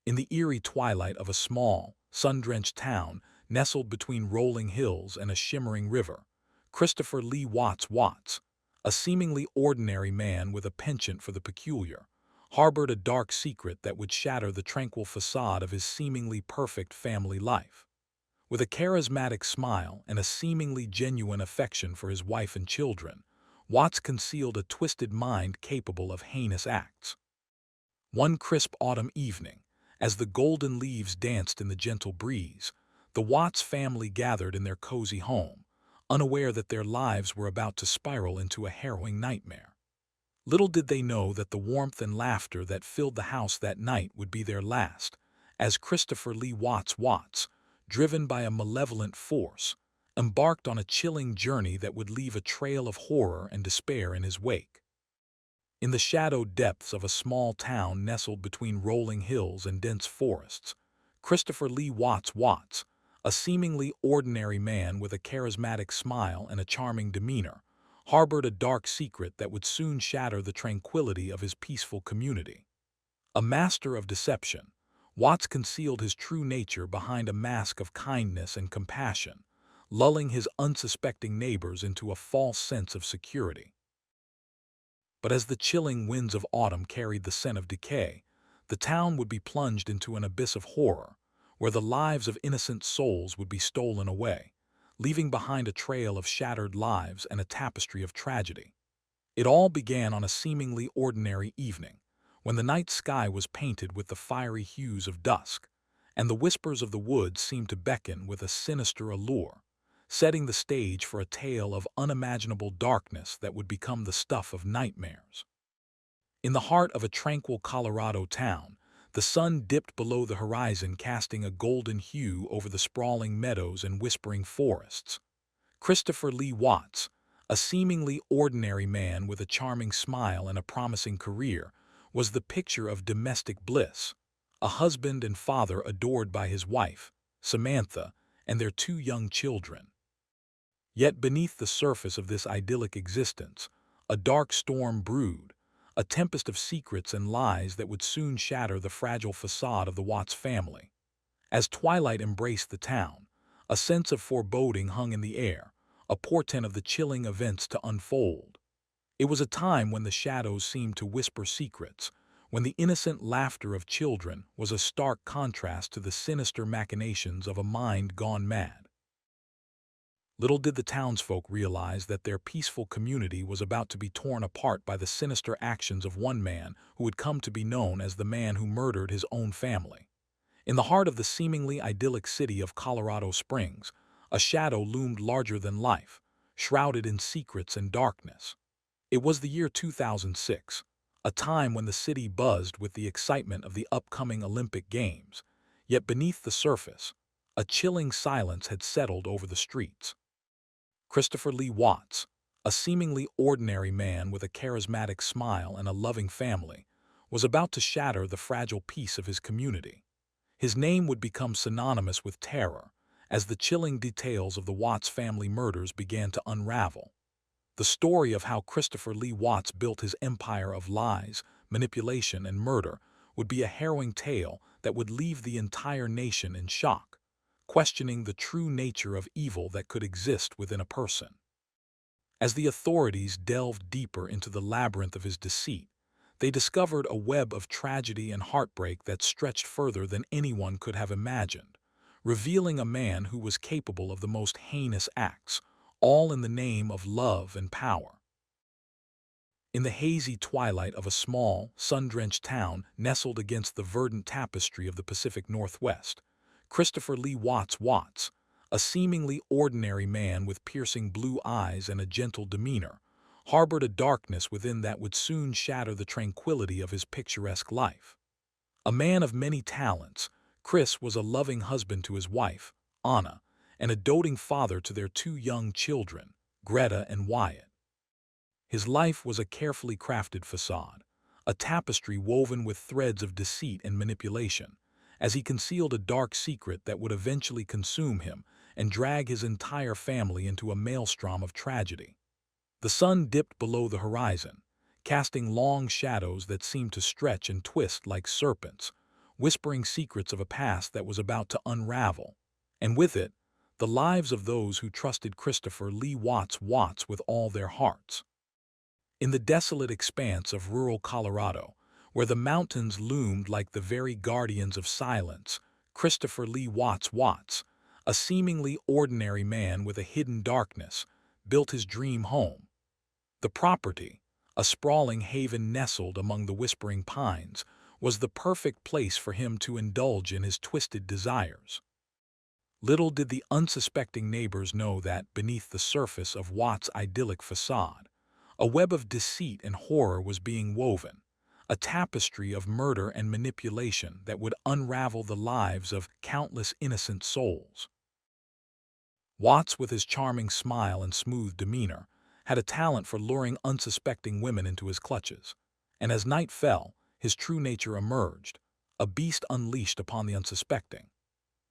In the eerie twilight of a small, sun-drenched town nestled between rolling hills and a shimmering river, Christopher Lee Watts, a seemingly ordinary man with a penchant for the peculiar, harbored a dark secret that would shatter the tranquil facade of his seemingly perfect family life. With a charismatic smile and a seemingly genuine affection for his wife and children, Watts concealed a twisted mind capable of heinous acts. One crisp autumn evening, as the golden leaves danced in the gentle breeze, the Watts family gathered in their cozy home, unaware that their lives were about to spiral into a harrowing nightmare. Little did they know that the warmth and laughter that filled the house that night would be their last, as Christopher Lee Watts, driven by a malevolent force, embarked on a chilling journey that would leave a trail of horror and despair in his wake. In the shadowed depths of a small town nestled between rolling hills and dense forests, Christopher Lee Watts, a seemingly ordinary man with a charismatic smile and a charming demeanor, harbored a dark secret that would soon shatter the tranquility of his peaceful community. A master of deception, Watts concealed his true nature behind a mask of kindness and compassion, lulling his unsuspecting neighbors into a false sense of security. But as the chilling winds of autumn carried the scent of decay, the town would be plunged into an abyss of horror, where the lives of innocent souls would be stolen away, leaving behind a trail of shattered lives and a tapestry of tragedy. It all began on a seemingly ordinary evening, when the night sky was painted with the fiery hues of dusk, and the whispers of the woods seemed to beckon with a sinister allure, setting the stage for a tale of unimaginable darkness that would become the stuff of nightmares. In the heart of a tranquil Colorado town, the sun dipped below the horizon, casting a golden hue over the sprawling meadows and whispering forests. Christopher Lee Watts, a seemingly ordinary man with a charming smile and a promising career, was the picture of domestic bliss, a husband and father adored by his wife, Samantha, and their two young children. Yet beneath the surface of this idyllic existence, a dark storm brewed, a tempest of secrets and lies that would soon shatter the fragile facade of the Watts family. As twilight embraced the town, a sense of foreboding hung in the air, a portent of the chilling events to unfold. It was a time when the shadows seemed to whisper secrets, when the innocent laughter of children was a stark contrast to the sinister machinations of a mind gone mad. Little did the townsfolk realize that their peaceful community was about to be torn apart by the sinister actions of one man who would come to be known as the man who murdered his own family. In the heart of the seemingly idyllic city of Colorado Springs, a shadow loomed larger than life, shrouded in secrets and darkness. It was the year 2006, a time when the city buzzed with the excitement of the upcoming Olympic Games, yet beneath the surface, a chilling silence had settled over the streets. Christopher Lee Watts, a seemingly ordinary man with a charismatic smile and a loving family, was about to shatter the fragile peace of his community. His name would become synonymous with terror as the chilling details of the Watts family murders began to unravel. The story of how Christopher Lee Watts built his empire of lies, manipulation, and murder would be a harrowing tale that would leave the entire nation in shock, questioning the true nature of evil that could exist within a person. As the authorities delved deeper into the labyrinth of his deceit, they discovered a web of tragedy and heartbreak that stretched further than anyone could have imagined, revealing a man who was capable of the most heinous acts, all in the name of love and power. In the hazy twilight of a small, sun-drenched town nestled against the verdant tapestry of the Pacific Northwest, Christopher Lee Watts, a seemingly ordinary man with piercing blue eyes and a gentle demeanor, harbored a darkness within that would soon shatter the tranquility of his picturesque life. A man of many talents, Chris was a loving husband to his wife, Anna, and a doting father to their two young children, Greta and Wyatt. His life was a carefully crafted facade, a tapestry woven with threads of deceit and manipulation, as he concealed a dark secret that would eventually consume him and drag his entire family into a maelstrom of tragedy. The sun dipped below the horizon, casting long shadows that seemed to stretch and twist like serpents, whispering secrets of a past that was about to unravel. And with it, the lives of those who trusted Christopher Lee Watts with all their hearts. In the desolate expanse of rural Colorado, where the mountains loomed like the very guardians of silence, Christopher Lee Watts, a seemingly ordinary man with a hidden darkness, built his dream home. The property, a sprawling haven nestled among the whispering pines, was the perfect place for him to indulge in his twisted desires. Little did the unsuspecting neighbors know that, beneath the surface of Watts' idyllic facade, a web of deceit and horror was being woven, a tapestry of murder and manipulation that would unravel the lives of countless innocent souls. Watts, with his charming smile and smooth demeanor, had a talent for luring unsuspecting women into his clutches, and as night fell, his true nature emerged, a beast unleashed upon the unsuspecting.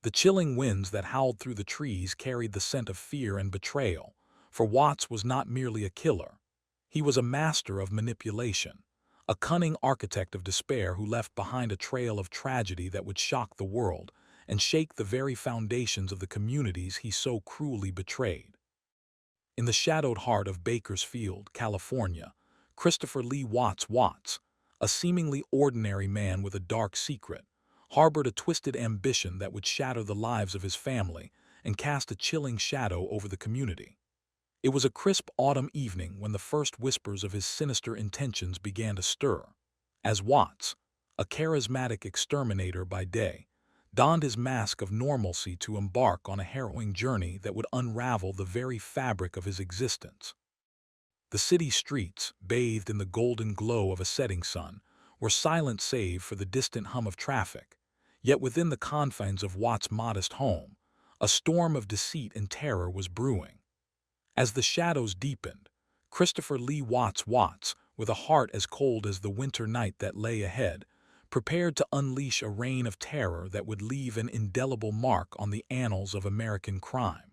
The chilling winds that howled through the trees carried the scent of fear and betrayal, for Watts was not merely a killer. He was a master of manipulation, a cunning architect of despair who left behind a trail of tragedy that would shock the world and shake the very foundations of the communities he so cruelly betrayed. In the shadowed heart of Bakersfield, California, Christopher Lee Watts, a seemingly ordinary man with a dark secret, harbored a twisted ambition that would shatter the lives of his family and cast a chilling shadow over the community. It was a crisp autumn evening when the first whispers of his sinister intentions began to stir, as Watts, a charismatic exterminator by day, donned his mask of normalcy to embark on a harrowing journey that would unravel the very fabric of his existence. The city streets, bathed in the golden glow of a setting sun, were silent save for the distant hum of traffic, yet within the confines of Watts' modest home, a storm of deceit and terror was brewing. As the shadows deepened, Christopher Lee Watts, with a heart as cold as the winter night that lay ahead, prepared to unleash a reign of terror that would leave an indelible mark on the annals of American crime.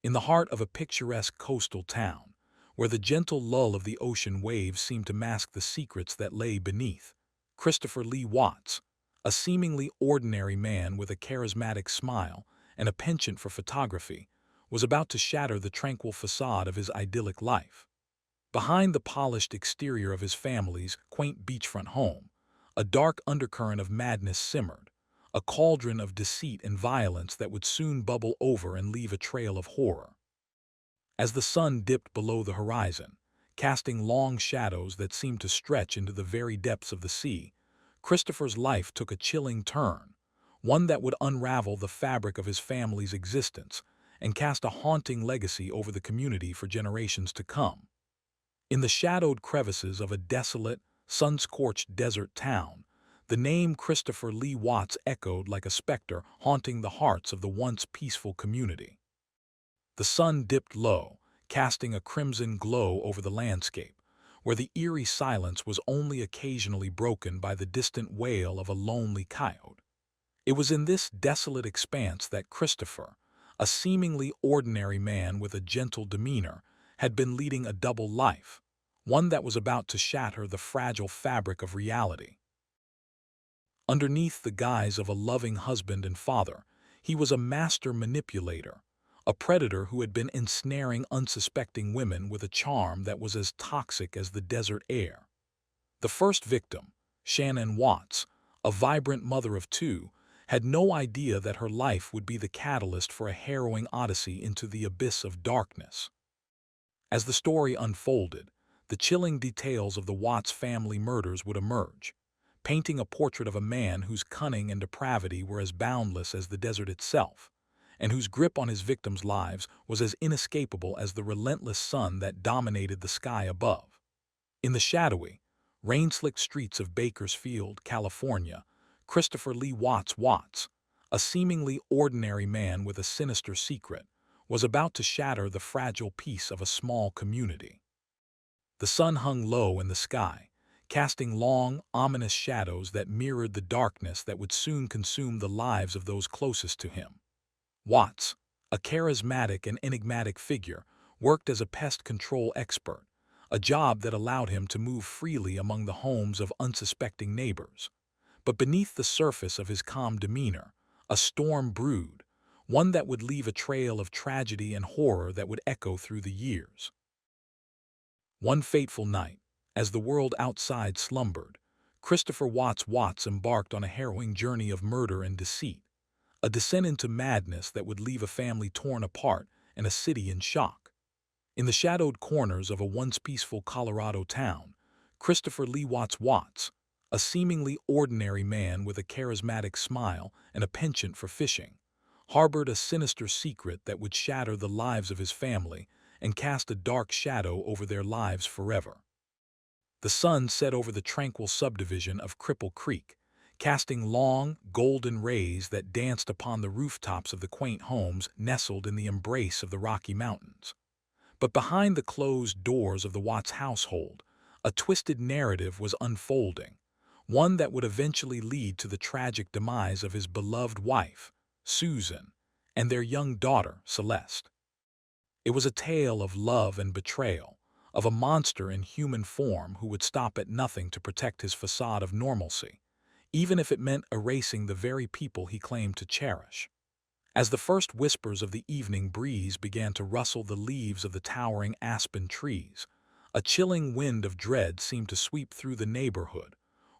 In the heart of a picturesque coastal town, where the gentle lull of the ocean waves seemed to mask the secrets that lay beneath, Christopher Lee Watts, a seemingly ordinary man with a charismatic smile and a penchant for photography, was about to shatter the tranquil facade of his idyllic life. Behind the polished exterior of his family's quaint beachfront home, a dark undercurrent of madness simmered, a cauldron of deceit and violence that would soon bubble over and leave a trail of horror. As the sun dipped below the horizon, casting long shadows that seemed to stretch into the very depths of the sea, Christopher's life took a chilling turn, one that would unravel the fabric of his family's existence and cast a haunting legacy over the community for generations to come. In the shadowed crevices of a desolate, sun-scorched desert town, the name Christopher Lee Watts echoed like a specter haunting the hearts of the once peaceful community. The sun dipped low, casting a crimson glow over the landscape, where the eerie silence was only occasionally broken by the distant wail of a lonely coyote. It was in this desolate expanse that Christopher, a seemingly ordinary man with a gentle demeanor, had been leading a double life, one that was about to shatter the fragile fabric of reality. Underneath the guise of a loving husband and father, he was a master manipulator, a predator who had been ensnaring unsuspecting women with a charm that was as toxic as the desert air. The first victim, Shanann Watts, a vibrant mother of two, had no idea that her life would be the catalyst for a harrowing odyssey into the abyss of darkness. As the story unfolded, the chilling details of the Watts family murders would emerge, painting a portrait of a man whose cunning and depravity were as boundless as the desert itself, and whose grip on his victims' lives was as inescapable as the relentless sun that dominated the sky above. In the shadowy, rain-slicked streets of Bakersfield, California, Christopher Lee Watts, a seemingly ordinary man with a sinister secret, was about to shatter the fragile peace of a small community. The sun hung low in the sky, casting long, ominous shadows that mirrored the darkness that would soon consume the lives of those closest to him. Watts, a charismatic and enigmatic figure, worked as a pest control expert, a job that allowed him to move freely among the homes of unsuspecting neighbors. But beneath the surface of his calm demeanor, a storm brewed, one that would leave a trail of tragedy and horror that would echo through the years. One fateful night, as the world outside slumbered, Christopher Watts embarked on a harrowing journey of murder and deceit, a descent into madness that would leave a family torn apart and a city in shock. In the shadowed corners of a once peaceful Colorado town, Christopher Lee Watts, a seemingly ordinary man with a charismatic smile and a penchant for fishing, harbored a sinister secret that would shatter the lives of his family and cast a dark shadow over their lives forever. The sun set over the tranquil subdivision of Cripple Creek, casting long, golden rays that danced upon the rooftops of the quaint homes nestled in the embrace of the Rocky Mountains. But behind the closed doors of the Watts household, a twisted narrative was unfolding, one that would eventually lead to the tragic demise of his beloved wife, Susan, and their young daughter, Celeste. It was a tale of love and betrayal, of a monster in human form who would stop at nothing to protect his facade of normalcy, even if it meant erasing the very people he claimed to cherish. As the first whispers of the evening breeze began to rustle the leaves of the towering aspen trees, a chilling wind of dread seemed to sweep through the neighborhood,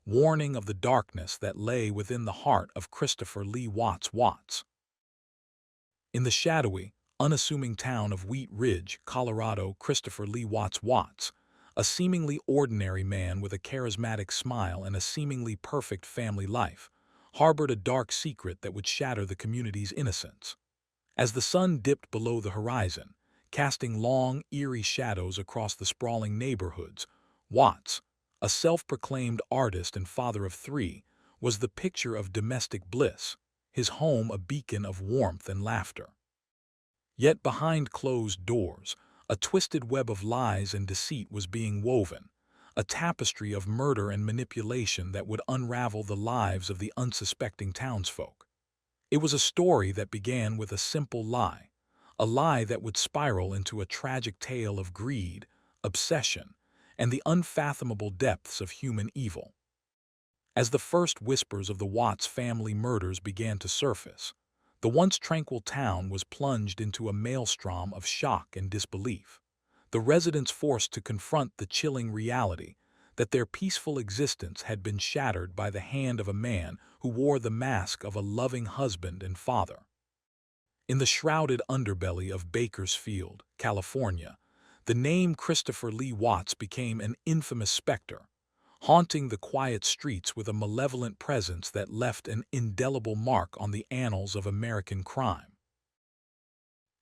warning of the darkness that lay within the heart of Christopher Lee Watts. In the shadowy, unassuming town of Wheat Ridge, Colorado, Christopher Lee Watts, a seemingly ordinary man with a charismatic smile and a seemingly perfect family life, harbored a dark secret that would shatter the community's innocence. As the sun dipped below the horizon, casting long, eerie shadows across the sprawling neighborhoods, Watts, a self-proclaimed artist and father of three, was the picture of domestic bliss, his home a beacon of warmth and laughter. Yet behind closed doors, a twisted web of lies and deceit was being woven, a tapestry of murder and manipulation that would unravel the lives of the unsuspecting townsfolk. It was a story that began with a simple lie, a lie that would spiral into a tragic tale of greed, obsession, and the unfathomable depths of human evil. As the first whispers of the Watts family murders began to surface, the once tranquil town was plunged into a maelstrom of shock and disbelief, the residents forced to confront the chilling reality that their peaceful existence had been shattered by the hand of a man who wore the mask of a loving husband and father. In the shrouded underbelly of Bakersfield, California, the name Christopher Lee Watts became an infamous specter, haunting the quiet streets with a malevolent presence that left an indelible mark on the annals of American crime.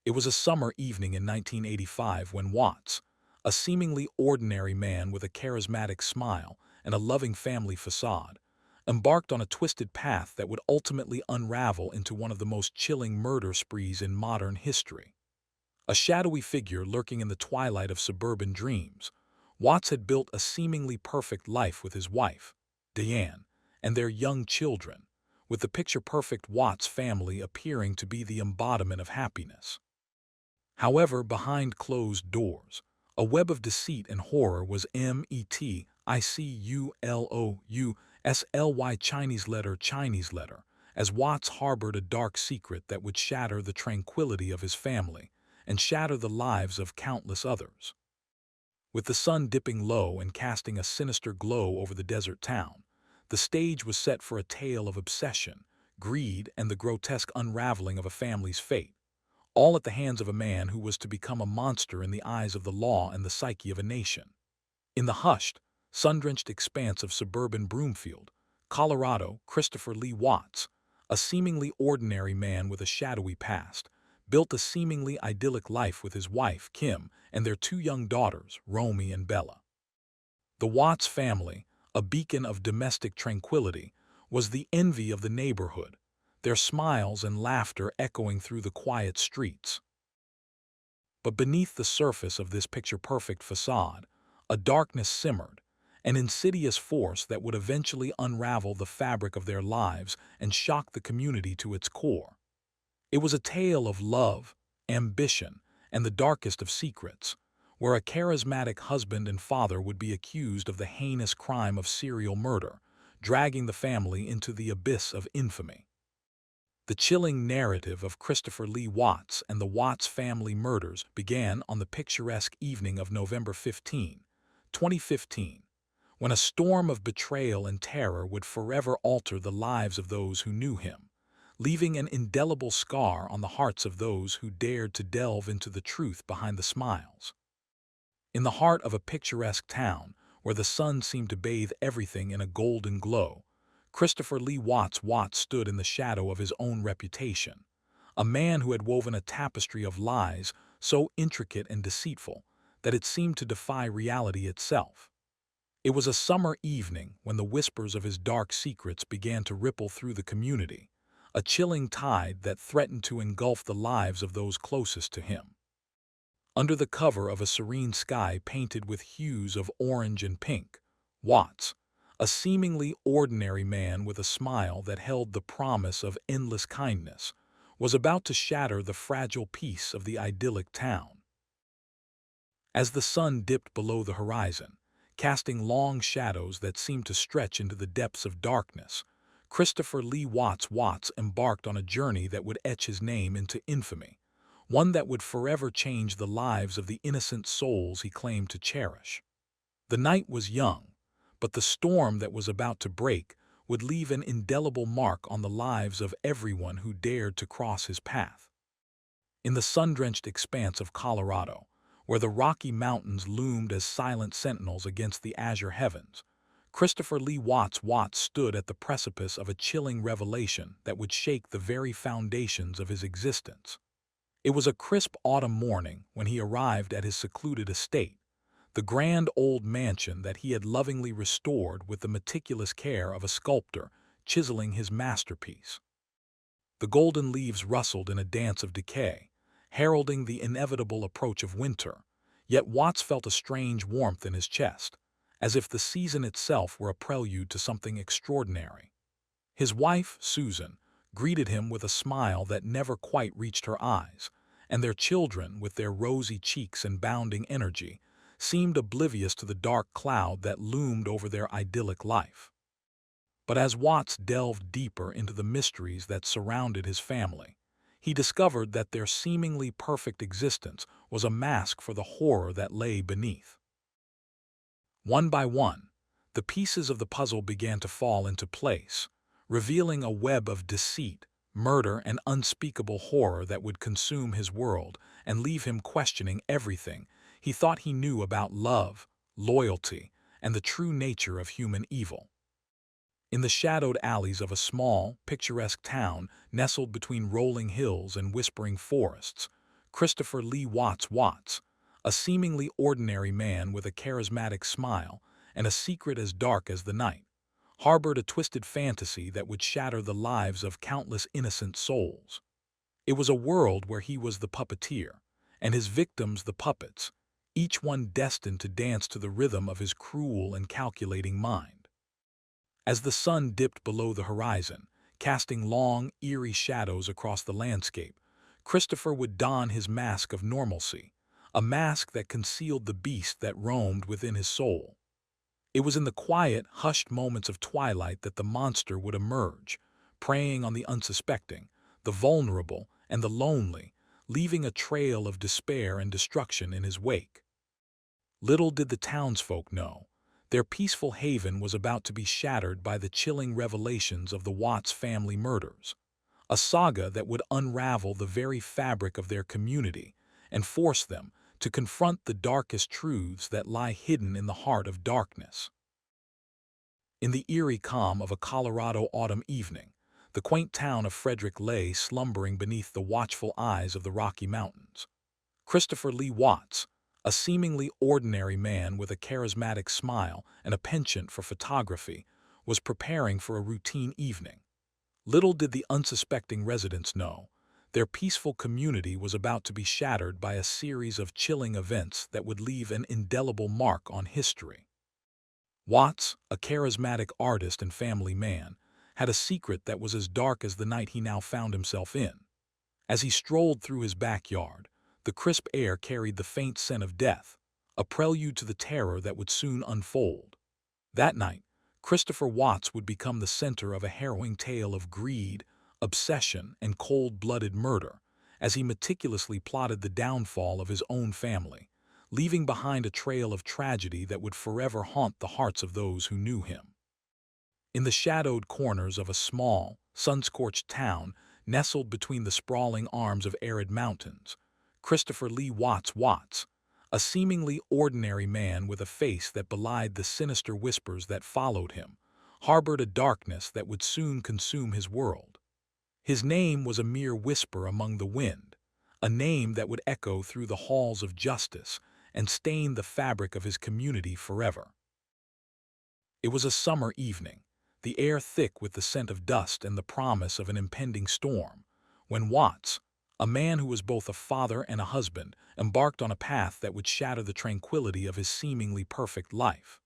It was a summer evening in 1985 when Watts, a seemingly ordinary man with a charismatic smile and a loving family facade, embarked on a twisted path that would ultimately unravel into one of the most chilling murder sprees in modern history. A shadowy figure lurking in the twilight of suburban dreams, Watts had built a seemingly perfect life with his wife, Diane, and their young children, with the picture-perfect Watts family appearing to be the embodiment of happiness. However, behind closed doors, a web of deceit and horror was meticulated Chinese letter, as Watts harbored a dark secret that would shatter the tranquility of his family and shatter the lives of countless others. With the sun dipping low and casting a sinister glow over the desert town, the stage was set for a tale of obsession, greed, and the grotesque unraveling of a family's fate, all at the hands of a man who was to become a monster in the eyes of the law and the psyche of a nation. In the hushed, sun-drenched expanse of suburban Broomfield, Colorado, Christopher Lee Watts, a seemingly ordinary man with a shadowy past, built a seemingly idyllic life with his wife, Kim, and their two young daughters, Romy and Bella. The Watts family, a beacon of domestic tranquility, was the envy of the neighborhood, their smiles and laughter echoing through the quiet streets. But beneath the surface of this picture-perfect facade, a darkness simmered, an insidious force that would eventually unravel the fabric of their lives and shock the community to its core. It was a tale of love, ambition, and the darkest of secrets, where a charismatic husband and father would be accused of the heinous crime of serial murder, dragging the family into the abyss of infamy. The chilling narrative of Christopher Lee Watts and the Watts family murders began on the picturesque evening of November 15, 2015, when a storm of betrayal and terror would forever alter the lives of those who knew him, leaving an indelible scar on the hearts of those who dared to delve into the truth behind the smiles. In the heart of a picturesque town, where the sun seemed to bathe everything in a golden glow, Christopher Lee Watts stood in the shadow of his own reputation, a man who had woven a tapestry of lies so intricate and deceitful that it seemed to defy reality itself. It was a summer evening when the whispers of his dark secrets began to ripple through the community, a chilling tide that threatened to engulf the lives of those closest to him. Under the cover of a serene sky painted with hues of orange and pink, Watts, a seemingly ordinary man with a smile that held the promise of endless kindness, was about to shatter the fragile peace of the idyllic town. As the sun dipped below the horizon, casting long shadows that seemed to stretch into the depths of darkness, Christopher Lee Watts embarked on a journey that would etch his name into infamy, one that would forever change the lives of the innocent souls he claimed to cherish. The night was young, but the storm that was about to break would leave an indelible mark on the lives of everyone who dared to cross his path. In the sun-drenched expanse of Colorado, where the Rocky Mountains loomed as silent sentinels against the azure heavens, Christopher Lee Watts stood at the precipice of a chilling revelation that would shake the very foundations of his existence. It was a crisp autumn morning when he arrived at his secluded estate, the grand old mansion that he had lovingly restored with the meticulous care of a sculptor chiseling his masterpiece. The golden leaves rustled in a dance of decay, heralding the inevitable approach of winter, yet Watts felt a strange warmth in his chest, as if the season itself were a prelude to something extraordinary. His wife, Susan, greeted him with a smile that never quite reached her eyes, and their children, with their rosy cheeks and bounding energy, seemed oblivious to the dark cloud that loomed over their idyllic life. But as Watts delved deeper into the mysteries that surrounded his family, he discovered that their seemingly perfect existence was a mask for the horror that lay beneath. One by one, the pieces of the puzzle began to fall into place, revealing a web of deceit, murder, and unspeakable horror that would consume his world and leave him questioning everything he thought he knew about love, loyalty, and the true nature of human evil. In the shadowed alleys of a small, picturesque town nestled between rolling hills and whispering forests, Christopher Lee Watts, a seemingly ordinary man with a charismatic smile and a secret as dark as the night, harbored a twisted fantasy that would shatter the lives of countless innocent souls. It was a world where he was the puppeteer, and his victims the puppets, each one destined to dance to the rhythm of his cruel and calculating mind. As the sun dipped below the horizon, casting long, eerie shadows across the landscape, Christopher would don his mask of normalcy, a mask that concealed the beast that roamed within his soul. It was in the quiet, hushed moments of twilight that the monster would emerge, preying on the unsuspecting, the vulnerable, and the lonely, leaving a trail of despair and destruction in his wake. Little did the townsfolk know, their peaceful haven was about to be shattered by the chilling revelations of the Watts family murders, a saga that would unravel the very fabric of their community and force them to confront the darkest truths that lie hidden in the heart of darkness. In the eerie calm of a Colorado autumn evening, the quaint town of Frederick lay slumbering beneath the watchful eyes of the Rocky Mountains. Christopher Lee Watts, a seemingly ordinary man with a charismatic smile and a penchant for photography, was preparing for a routine evening. Little did the unsuspecting residents know, their peaceful community was about to be shattered by a series of chilling events that would leave an indelible mark on history. Watts, a charismatic artist and family man, had a secret that was as dark as the night he now found himself in. As he strolled through his backyard, the crisp air carried the faint scent of death, a prelude to the terror that would soon unfold. That night, Christopher Watts would become the center of a harrowing tale of greed, obsession, and cold-blooded murder as he meticulously plotted the downfall of his own family, leaving behind a trail of tragedy that would forever haunt the hearts of those who knew him. In the shadowed corners of a small, sun-scorched town nestled between the sprawling arms of arid mountains, Christopher Lee Watts, a seemingly ordinary man with a face that belied the sinister whispers that followed him, harbored a darkness that would soon consume his world. His name was a mere whisper among the wind, a name that would echo through the halls of justice and stain the fabric of his community forever. It was a summer evening, the air thick with the scent of dust and the promise of an impending storm, when Watts, a man who was both a father and a husband, embarked on a path that would shatter the tranquility of his seemingly perfect life.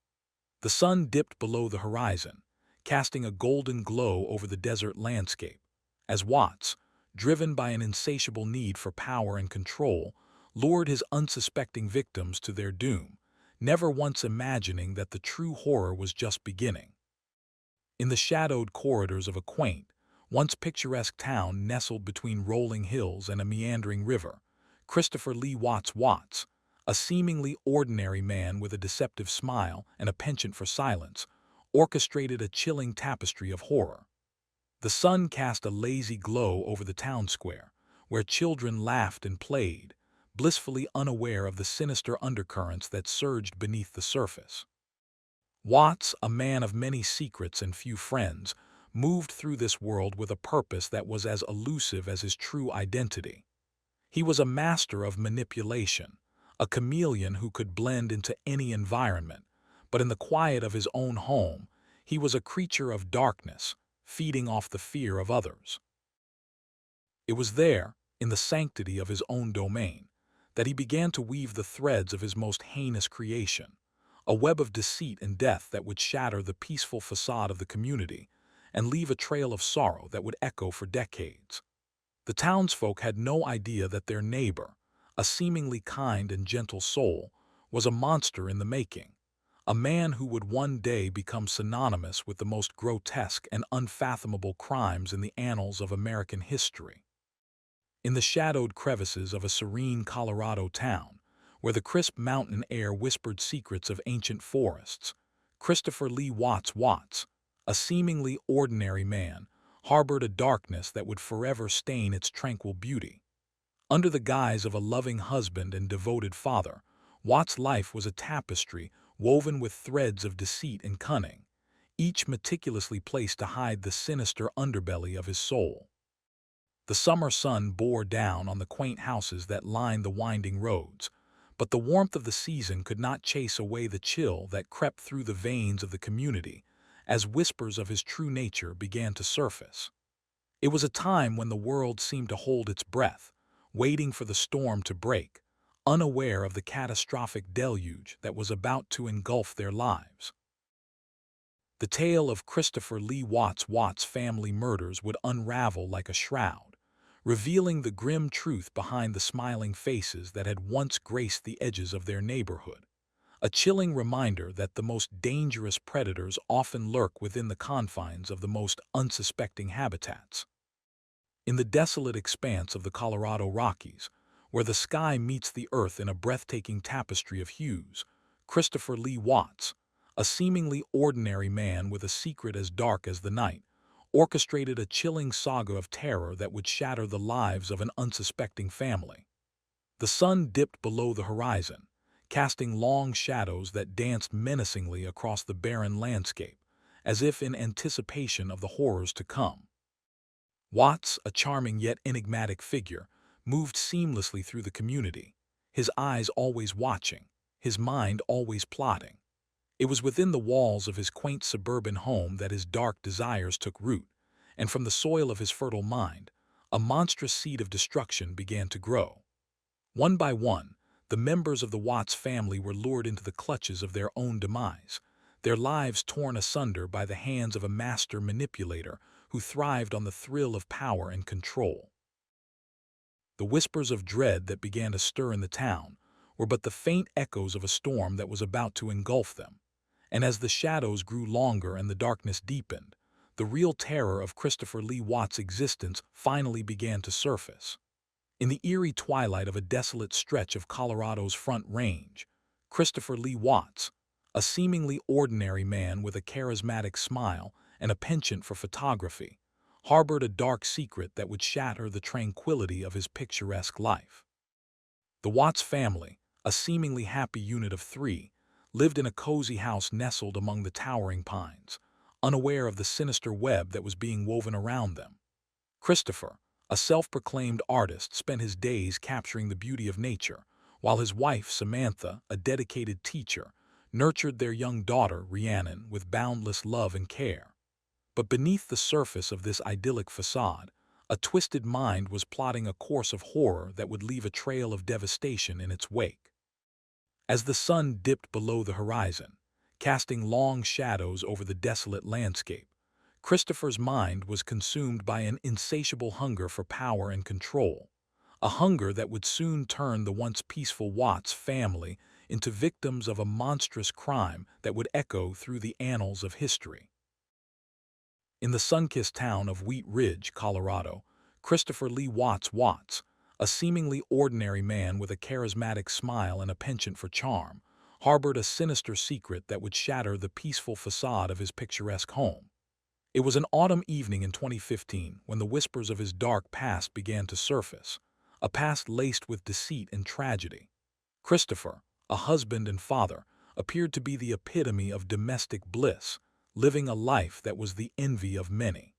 The sun dipped below the horizon, casting a golden glow over the desert landscape, as Watts, driven by an insatiable need for power and control, lured his unsuspecting victims to their doom, never once imagining that the true horror was just beginning. In the shadowed corridors of a quaint, once picturesque town nestled between rolling hills and a meandering river, Christopher Lee Watts, a seemingly ordinary man with a deceptive smile and a penchant for silence, orchestrated a chilling tapestry of horror. The sun cast a lazy glow over the town square, where children laughed and played, blissfully unaware of the sinister undercurrents that surged beneath the surface. Watts, a man of many secrets and few friends, moved through this world with a purpose that was as elusive as his true identity. He was a master of manipulation, a chameleon who could blend into any environment, but in the quiet of his own home, he was a creature of darkness, feeding off the fear of others. It was there, in the sanctity of his own domain, that he began to weave the threads of his most heinous creation, a web of deceit and death that would shatter the peaceful facade of the community and leave a trail of sorrow that would echo for decades. The townsfolk had no idea that their neighbor, a seemingly kind and gentle soul, was a monster in the making, a man who would one day become synonymous with the most grotesque and unfathomable crimes in the annals of American history. In the shadowed crevices of a serene Colorado town, where the crisp mountain air whispered secrets of ancient forests, Christopher Lee Watts, a seemingly ordinary man, harbored a darkness that would forever stain its tranquil beauty. Under the guise of a loving husband and devoted father, Watts' life was a tapestry woven with threads of deceit and cunning, each meticulously placed to hide the sinister underbelly of his soul. The summer sun bore down on the quaint houses that lined the winding roads, but the warmth of the season could not chase away the chill that crept through the veins of the community as whispers of his true nature began to surface. It was a time when the world seemed to hold its breath, waiting for the storm to break, unaware of the catastrophic deluge that was about to engulf their lives. The tale of Christopher Lee Watts' family murders would unravel like a shroud, revealing the grim truth behind the smiling faces that had once graced the edges of their neighborhood, a chilling reminder that the most dangerous predators often lurk within the confines of the most unsuspecting habitats. In the desolate expanse of the Colorado Rockies, where the sky meets the earth in a breathtaking tapestry of hues, Christopher Lee Watts, a seemingly ordinary man with a secret as dark as the night, orchestrated a chilling saga of terror that would shatter the lives of an unsuspecting family. The sun dipped below the horizon, casting long shadows that danced menacingly across the barren landscape, as if in anticipation of the horrors to come. Watts, a charming yet enigmatic figure, moved seamlessly through the community, his eyes always watching, his mind always plotting. It was within the walls of his quaint suburban home that his dark desires took root, and from the soil of his fertile mind, a monstrous seed of destruction began to grow. One by one, the members of the Watts family were lured into the clutches of their own demise, their lives torn asunder by the hands of a master manipulator who thrived on the thrill of power and control. The whispers of dread that began to stir in the town were but the faint echoes of a storm that was about to engulf them, And as the shadows grew longer and the darkness deepened, the real terror of Christopher Lee Watts' existence finally began to surface. In the eerie twilight of a desolate stretch of Colorado's Front Range, Christopher Lee Watts, a seemingly ordinary man with a charismatic smile and a penchant for photography, harbored a dark secret that would shatter the tranquility of his picturesque life. The Watts family, a seemingly happy unit of three, lived in a cozy house nestled among the towering pines, unaware of the sinister web that was being woven around them. Christopher, a self-proclaimed artist, spent his days capturing the beauty of nature, while his wife, Samantha, a dedicated teacher, nurtured their young daughter, Rhiannon, with boundless love and care. But beneath the surface of this idyllic facade, a twisted mind was plotting a course of horror that would leave a trail of devastation in its wake. As the sun dipped below the horizon, casting long shadows over the desolate landscape, Christopher's mind was consumed by an insatiable hunger for power and control, a hunger that would soon turn the once peaceful Watts family into victims of a monstrous crime that would echo through the annals of history. In the sun-kissed town of Wheat Ridge, Colorado, Christopher Lee Watts, a seemingly ordinary man with a charismatic smile and a penchant for charm, harbored a sinister secret that would shatter the peaceful facade of his picturesque home. It was an autumn evening in 2015 when the whispers of his dark past began to surface, a past laced with deceit and tragedy. Christopher, a husband and father, appeared to be the epitome of domestic bliss, living a life that was the envy of many.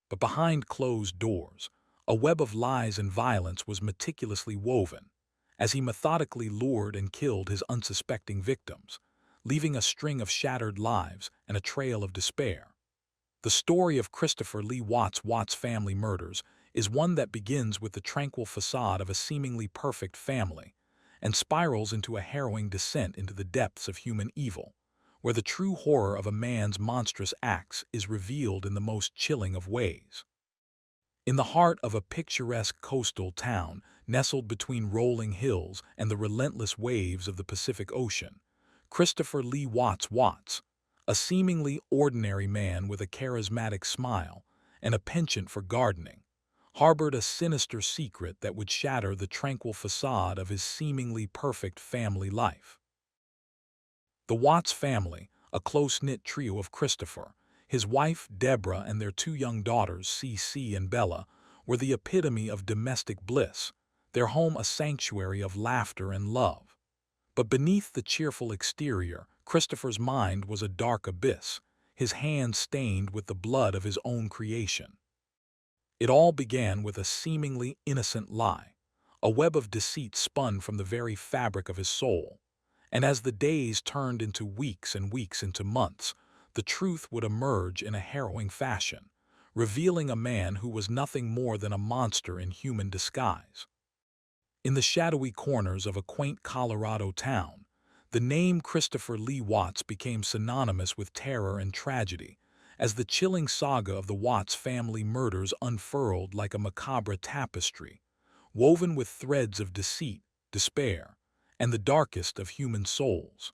But behind closed doors, a web of lies and violence was meticulously woven, as he methodically lured and killed his unsuspecting victims, leaving a string of shattered lives and a trail of despair. The story of Christopher Lee Watts' family murders is one that begins with the tranquil facade of a seemingly perfect family and spirals into a harrowing descent into the depths of human evil, where the true horror of a man's monstrous acts is revealed in the most chilling of ways. In the heart of a picturesque coastal town nestled between rolling hills and the relentless waves of the Pacific Ocean, Christopher Lee Watts, a seemingly ordinary man with a charismatic smile and a penchant for gardening, harbored a sinister secret that would shatter the tranquil facade of his seemingly perfect family life. The Watts family, a close-knit trio of Christopher, his wife Deborah, and their two young daughters, Cece and Bella, were the epitome of domestic bliss, their home a sanctuary of laughter and love. But beneath the cheerful exterior, Christopher's mind was a dark abyss, his hands stained with the blood of his own creation. It all began with a seemingly innocent lie, a web of deceit spun from the very fabric of his soul. And as the days turned into weeks and weeks into months, the truth would emerge in a harrowing fashion, revealing a man who was nothing more than a monster in human disguise. In the shadowy corners of a quaint Colorado town, the name Christopher Lee Watts became synonymous with terror and tragedy, as the chilling saga of the Watts family murders unfurled like a macabre tapestry, woven with threads of deceit, despair, and the darkest of human souls.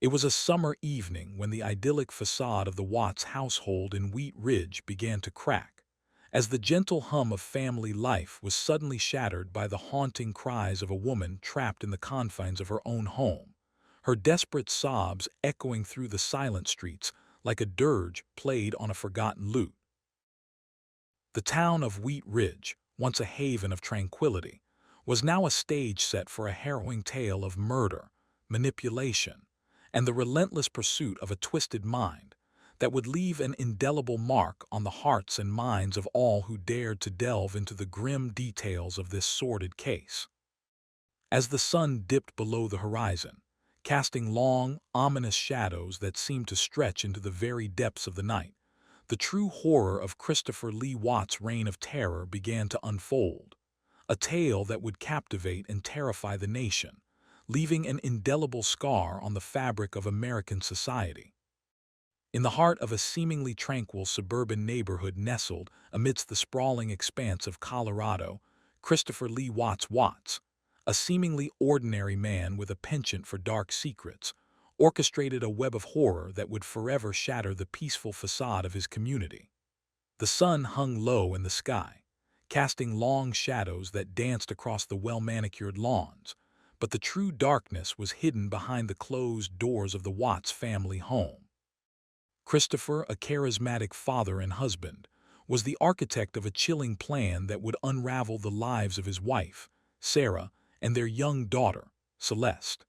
It was a summer evening when the idyllic facade of the Watts household in Wheat Ridge began to crack, as the gentle hum of family life was suddenly shattered by the haunting cries of a woman trapped in the confines of her own home, her desperate sobs echoing through the silent streets like a dirge played on a forgotten lute. The town of Wheat Ridge, once a haven of tranquility, was now a stage set for a harrowing tale of murder, manipulation, and the relentless pursuit of a twisted mind that would leave an indelible mark on the hearts and minds of all who dared to delve into the grim details of this sordid case. As the sun dipped below the horizon, casting long, ominous shadows that seemed to stretch into the very depths of the night, the true horror of Christopher Lee Watts' reign of terror began to unfold, a tale that would captivate and terrify the nation, leaving an indelible scar on the fabric of American society. In the heart of a seemingly tranquil suburban neighborhood nestled amidst the sprawling expanse of Colorado, Christopher Lee Watts, a seemingly ordinary man with a penchant for dark secrets, orchestrated a web of horror that would forever shatter the peaceful facade of his community. The sun hung low in the sky, casting long shadows that danced across the well-manicured lawns, but the true darkness was hidden behind the closed doors of the Watts family home. Christopher, a charismatic father and husband, was the architect of a chilling plan that would unravel the lives of his wife, Sarah, and their young daughter, Celeste.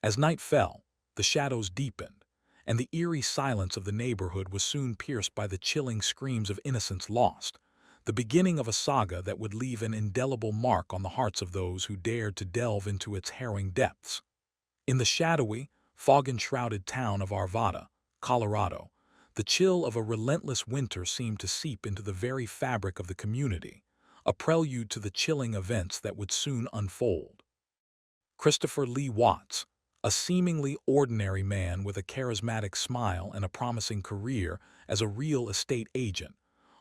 As night fell, the shadows deepened, and the eerie silence of the neighborhood was soon pierced by the chilling screams of innocence lost, the beginning of a saga that would leave an indelible mark on the hearts of those who dared to delve into its harrowing depths. In the shadowy, fog-enshrouded town of Arvada, Colorado, the chill of a relentless winter seemed to seep into the very fabric of the community, a prelude to the chilling events that would soon unfold. Christopher Lee Watts, a seemingly ordinary man with a charismatic smile and a promising career as a real estate agent,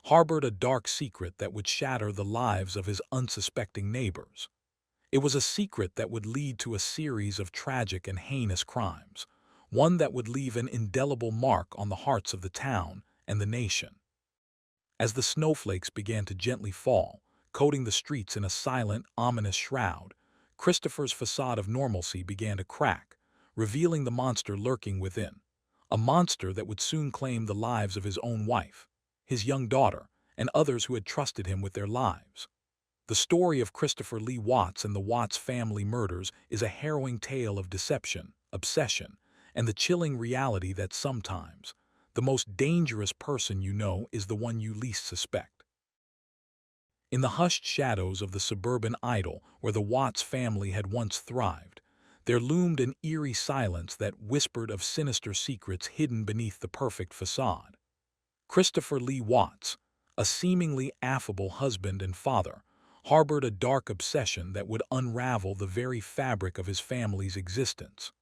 harbored a dark secret that would shatter the lives of his unsuspecting neighbors. It was a secret that would lead to a series of tragic and heinous crimes, one that would leave an indelible mark on the hearts of the town and the nation. As the snowflakes began to gently fall, coating the streets in a silent, ominous shroud, Christopher's facade of normalcy began to crack, revealing the monster lurking within, a monster that would soon claim the lives of his own wife, his young daughter, and others who had trusted him with their lives. The story of Christopher Lee Watts and the Watts family murders is a harrowing tale of deception, obsession, and the chilling reality that sometimes the most dangerous person you know is the one you least suspect. In the hushed shadows of the suburban idyll where the Watts family had once thrived, there loomed an eerie silence that whispered of sinister secrets hidden beneath the perfect facade. Christopher Lee Watts, a seemingly affable husband and father, harbored a dark obsession that would unravel the very fabric of his family's existence.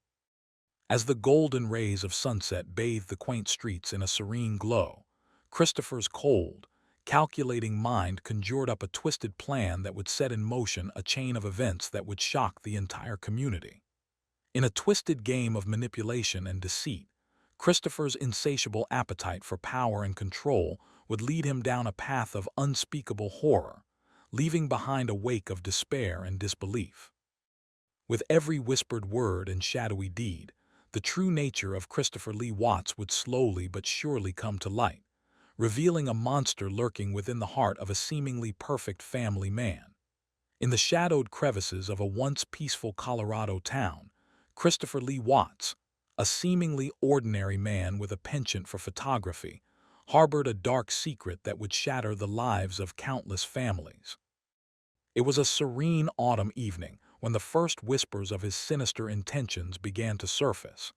As the golden rays of sunset bathed the quaint streets in a serene glow, Christopher's cold, calculating mind conjured up a twisted plan that would set in motion a chain of events that would shock the entire community. In a twisted game of manipulation and deceit, Christopher's insatiable appetite for power and control would lead him down a path of unspeakable horror, leaving behind a wake of despair and disbelief. With every whispered word and shadowy deed, the true nature of Christopher Lee Watts would slowly but surely come to light, revealing a monster lurking within the heart of a seemingly perfect family man. In the shadowed crevices of a once peaceful Colorado town, Christopher Lee Watts, a seemingly ordinary man with a penchant for photography, harbored a dark secret that would shatter the lives of countless families. It was a serene autumn evening when the first whispers of his sinister intentions began to surface,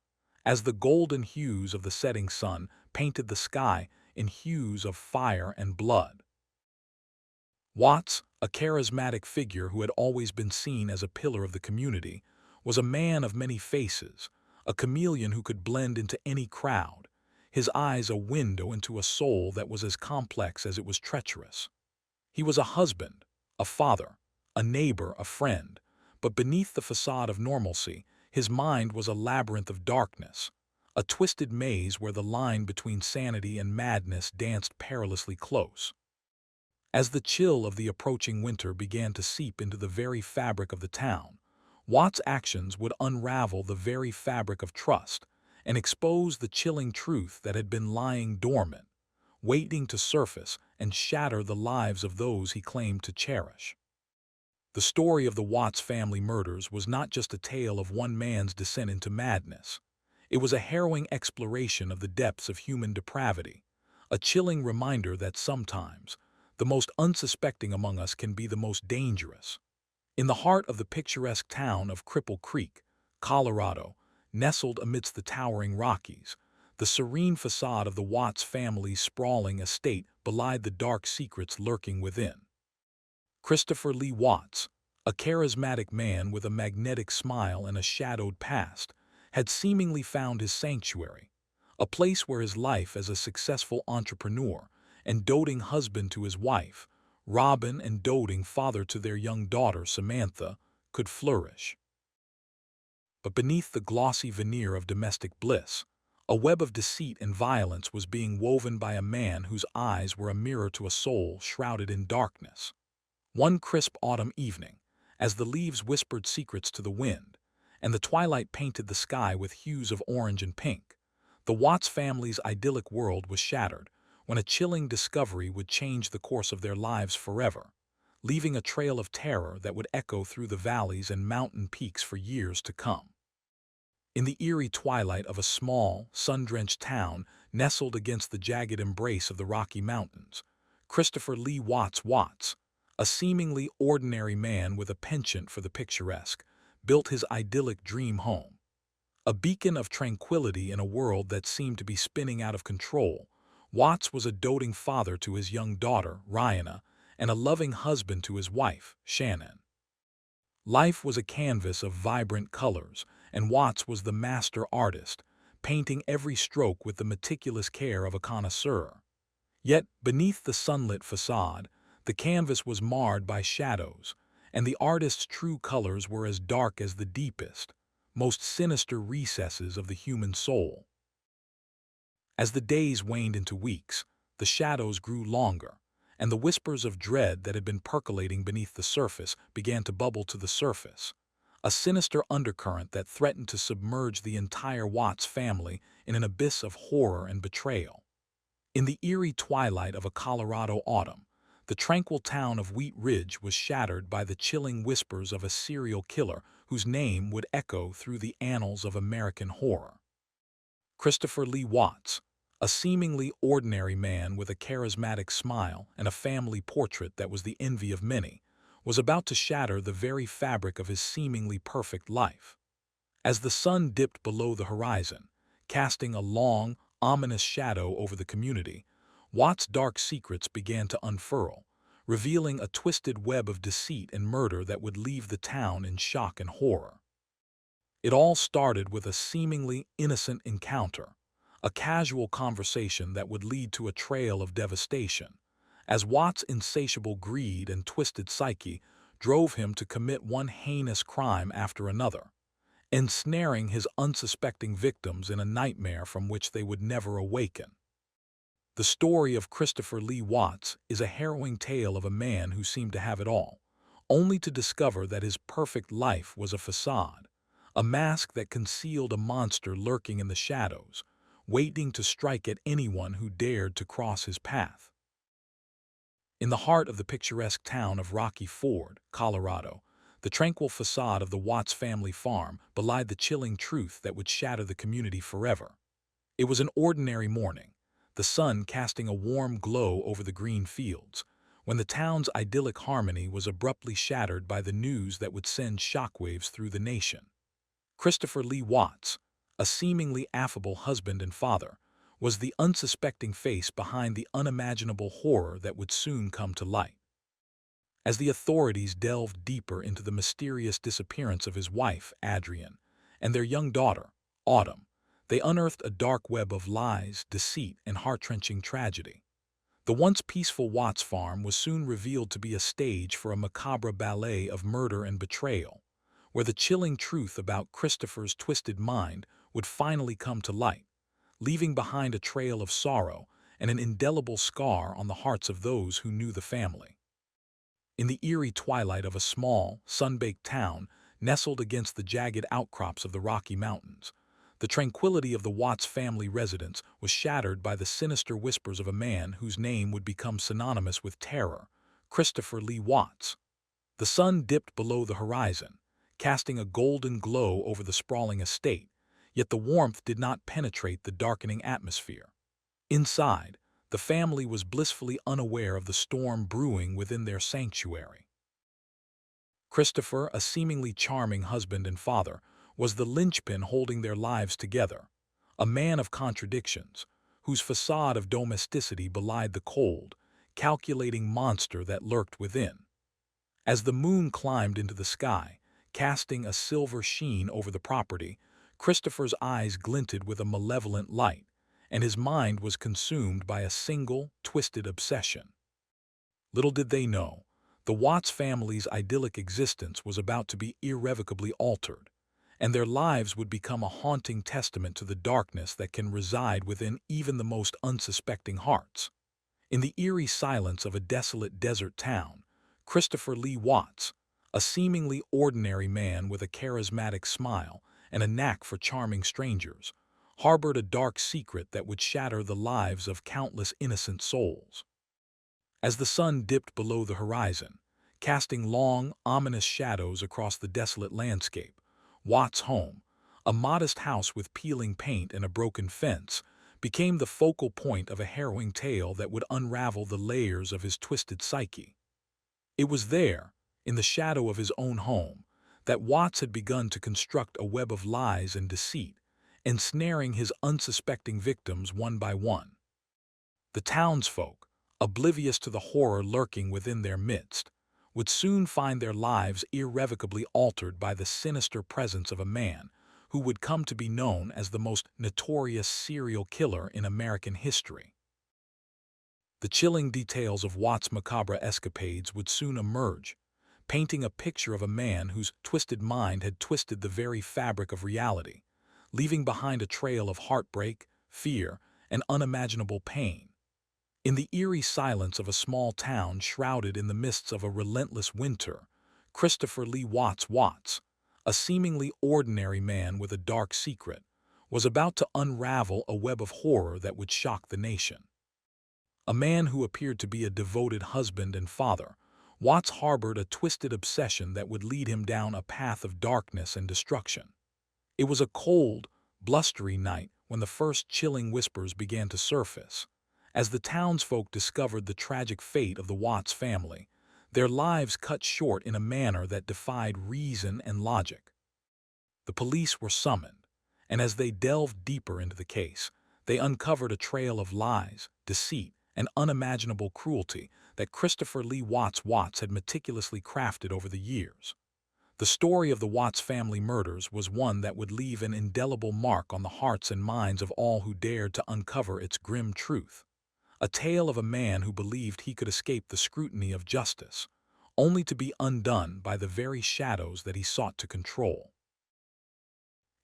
as the golden hues of the setting sun painted the sky in hues of fire and blood. Watts, a charismatic figure who had always been seen as a pillar of the community, was a man of many faces, a chameleon who could blend into any crowd, his eyes a window into a soul that was as complex as it was treacherous. He was a husband, a father, a neighbor, a friend, but beneath the facade of normalcy, his mind was a labyrinth of darkness, a twisted maze where the line between sanity and madness danced perilously close. As the chill of the approaching winter began to seep into the very fabric of the town, Watt's actions would unravel the very fabric of trust and expose the chilling truth that had been lying dormant, waiting to surface and shatter the lives of those he claimed to cherish. The story of the Watts family murders was not just a tale of one man's descent into madness. It was a harrowing exploration of the depths of human depravity, a chilling reminder that sometimes the most unsuspecting among us can be the most dangerous. In the heart of the picturesque town of Cripple Creek, Colorado, nestled amidst the towering Rockies, the serene facade of the Watts family's sprawling estate belied the dark secrets lurking within. Christopher Lee Watts, a charismatic man with a magnetic smile and a shadowed past, had seemingly found his sanctuary, a place where his life as a successful entrepreneur and doting husband to his wife, Robin, and doting father to their young daughter, Samantha, could flourish. But beneath the glossy veneer of domestic bliss, a web of deceit and violence was being woven by a man whose eyes were a mirror to a soul shrouded in darkness. One crisp autumn evening, as the leaves whispered secrets to the wind, and the twilight painted the sky with hues of orange and pink, the Watts family's idyllic world was shattered when a chilling discovery would change the course of their lives forever, leaving a trail of terror that would echo through the valleys and mountain peaks for years to come. In the eerie twilight of a small, sun-drenched town nestled against the jagged embrace of the Rocky Mountains, Christopher Lee Watts, a seemingly ordinary man with a penchant for the picturesque, built his idyllic dream home. A beacon of tranquility in a world that seemed to be spinning out of control, Watts was a doting father to his young daughter, Ryana, and a loving husband to his wife, Shanann. Life was a canvas of vibrant colors, and Watts was the master artist, painting every stroke with the meticulous care of a connoisseur. Yet, beneath the sunlit facade, the canvas was marred by shadows, and the artist's true colors were as dark as the deepest, most sinister recesses of the human soul. As the days waned into weeks, the shadows grew longer, and the whispers of dread that had been percolating beneath the surface began to bubble to the surface, a sinister undercurrent that threatened to submerge the entire Watts family in an abyss of horror and betrayal. In the eerie twilight of a Colorado autumn, the tranquil town of Wheat Ridge was shattered by the chilling whispers of a serial killer whose name would echo through the annals of American horror. Christopher Lee Watts, a seemingly ordinary man with a charismatic smile and a family portrait that was the envy of many, was about to shatter the very fabric of his seemingly perfect life. As the sun dipped below the horizon, casting a long, ominous shadow over the community, Watts' dark secrets began to unfurl, revealing a twisted web of deceit and murder that would leave the town in shock and horror. It all started with a seemingly innocent encounter, a casual conversation that would lead to a trail of devastation, as Watts' insatiable greed and twisted psyche drove him to commit one heinous crime after another, ensnaring his unsuspecting victims in a nightmare from which they would never awaken. The story of Christopher Lee Watts is a harrowing tale of a man who seemed to have it all, only to discover that his perfect life was a facade, a mask that concealed a monster lurking in the shadows, waiting to strike at anyone who dared to cross his path. In the heart of the picturesque town of Rocky Ford, Colorado, the tranquil facade of the Watts family farm belied the chilling truth that would shatter the community forever. It was an ordinary morning, the sun casting a warm glow over the green fields, when the town's idyllic harmony was abruptly shattered by the news that would send shockwaves through the nation. Christopher Lee Watts, a seemingly affable husband and father, was the unsuspecting face behind the unimaginable horror that would soon come to light. As the authorities delved deeper into the mysterious disappearance of his wife, Adrienne, and their young daughter, Autumn, they unearthed a dark web of lies, deceit, and heart-wrenching tragedy. The once peaceful Watts farm was soon revealed to be a stage for a macabre ballet of murder and betrayal, where the chilling truth about Christopher's twisted mind would finally come to light, leaving behind a trail of sorrow and an indelible scar on the hearts of those who knew the family. In the eerie twilight of a small, sun-baked town nestled against the jagged outcrops of the Rocky Mountains, the tranquility of the Watts family residence was shattered by the sinister whispers of a man whose name would become synonymous with terror, Christopher Lee Watts. The sun dipped below the horizon, casting a golden glow over the sprawling estate, yet the warmth did not penetrate the darkening atmosphere. Inside, the family was blissfully unaware of the storm brewing within their sanctuary. Christopher, a seemingly charming husband and father, was the linchpin holding their lives together, a man of contradictions, whose facade of domesticity belied the cold, calculating monster that lurked within. As the moon climbed into the sky, casting a silver sheen over the property, Christopher's eyes glinted with a malevolent light, and his mind was consumed by a single, twisted obsession. Little did they know, the Watts family's idyllic existence was about to be irrevocably altered, and their lives would become a haunting testament to the darkness that can reside within even the most unsuspecting hearts. In the eerie silence of a desolate desert town, Christopher Lee Watts, a seemingly ordinary man with a charismatic smile and a knack for charming strangers, harbored a dark secret that would shatter the lives of countless innocent souls. As the sun dipped below the horizon, casting long, ominous shadows across the desolate landscape, Watts' home, a modest house with peeling paint and a broken fence, became the focal point of a harrowing tale that would unravel the layers of his twisted psyche. It was there, in the shadow of his own home, that Watts had begun to construct a web of lies and deceit, ensnaring his unsuspecting victims one by one. The townsfolk, oblivious to the horror lurking within their midst, would soon find their lives irrevocably altered by the sinister presence of a man who would come to be known as the most notorious serial killer in American history. The chilling details of Watts' macabre escapades would soon emerge, painting a picture of a man whose twisted mind had twisted the very fabric of reality, leaving behind a trail of heartbreak, fear, and unimaginable pain. In the eerie silence of a small town shrouded in the mists of a relentless winter, Christopher Lee Watts, a seemingly ordinary man with a dark secret, was about to unravel a web of horror that would shock the nation. A man who appeared to be a devoted husband and father, Watts harbored a twisted obsession that would lead him down a path of darkness and destruction. It was a cold, blustery night when the first chilling whispers began to surface. As the townsfolk discovered the tragic fate of the Watts family, their lives cut short in a manner that defied reason and logic. The police were summoned, and as they delved deeper into the case, they uncovered a trail of lies, deceit, and unimaginable cruelty that Christopher Lee Watts had meticulously crafted over the years. The story of the Watts family murders was one that would leave an indelible mark on the hearts and minds of all who dared to uncover its grim truth. A tale of a man who believed he could escape the scrutiny of justice, only to be undone by the very shadows that he sought to control.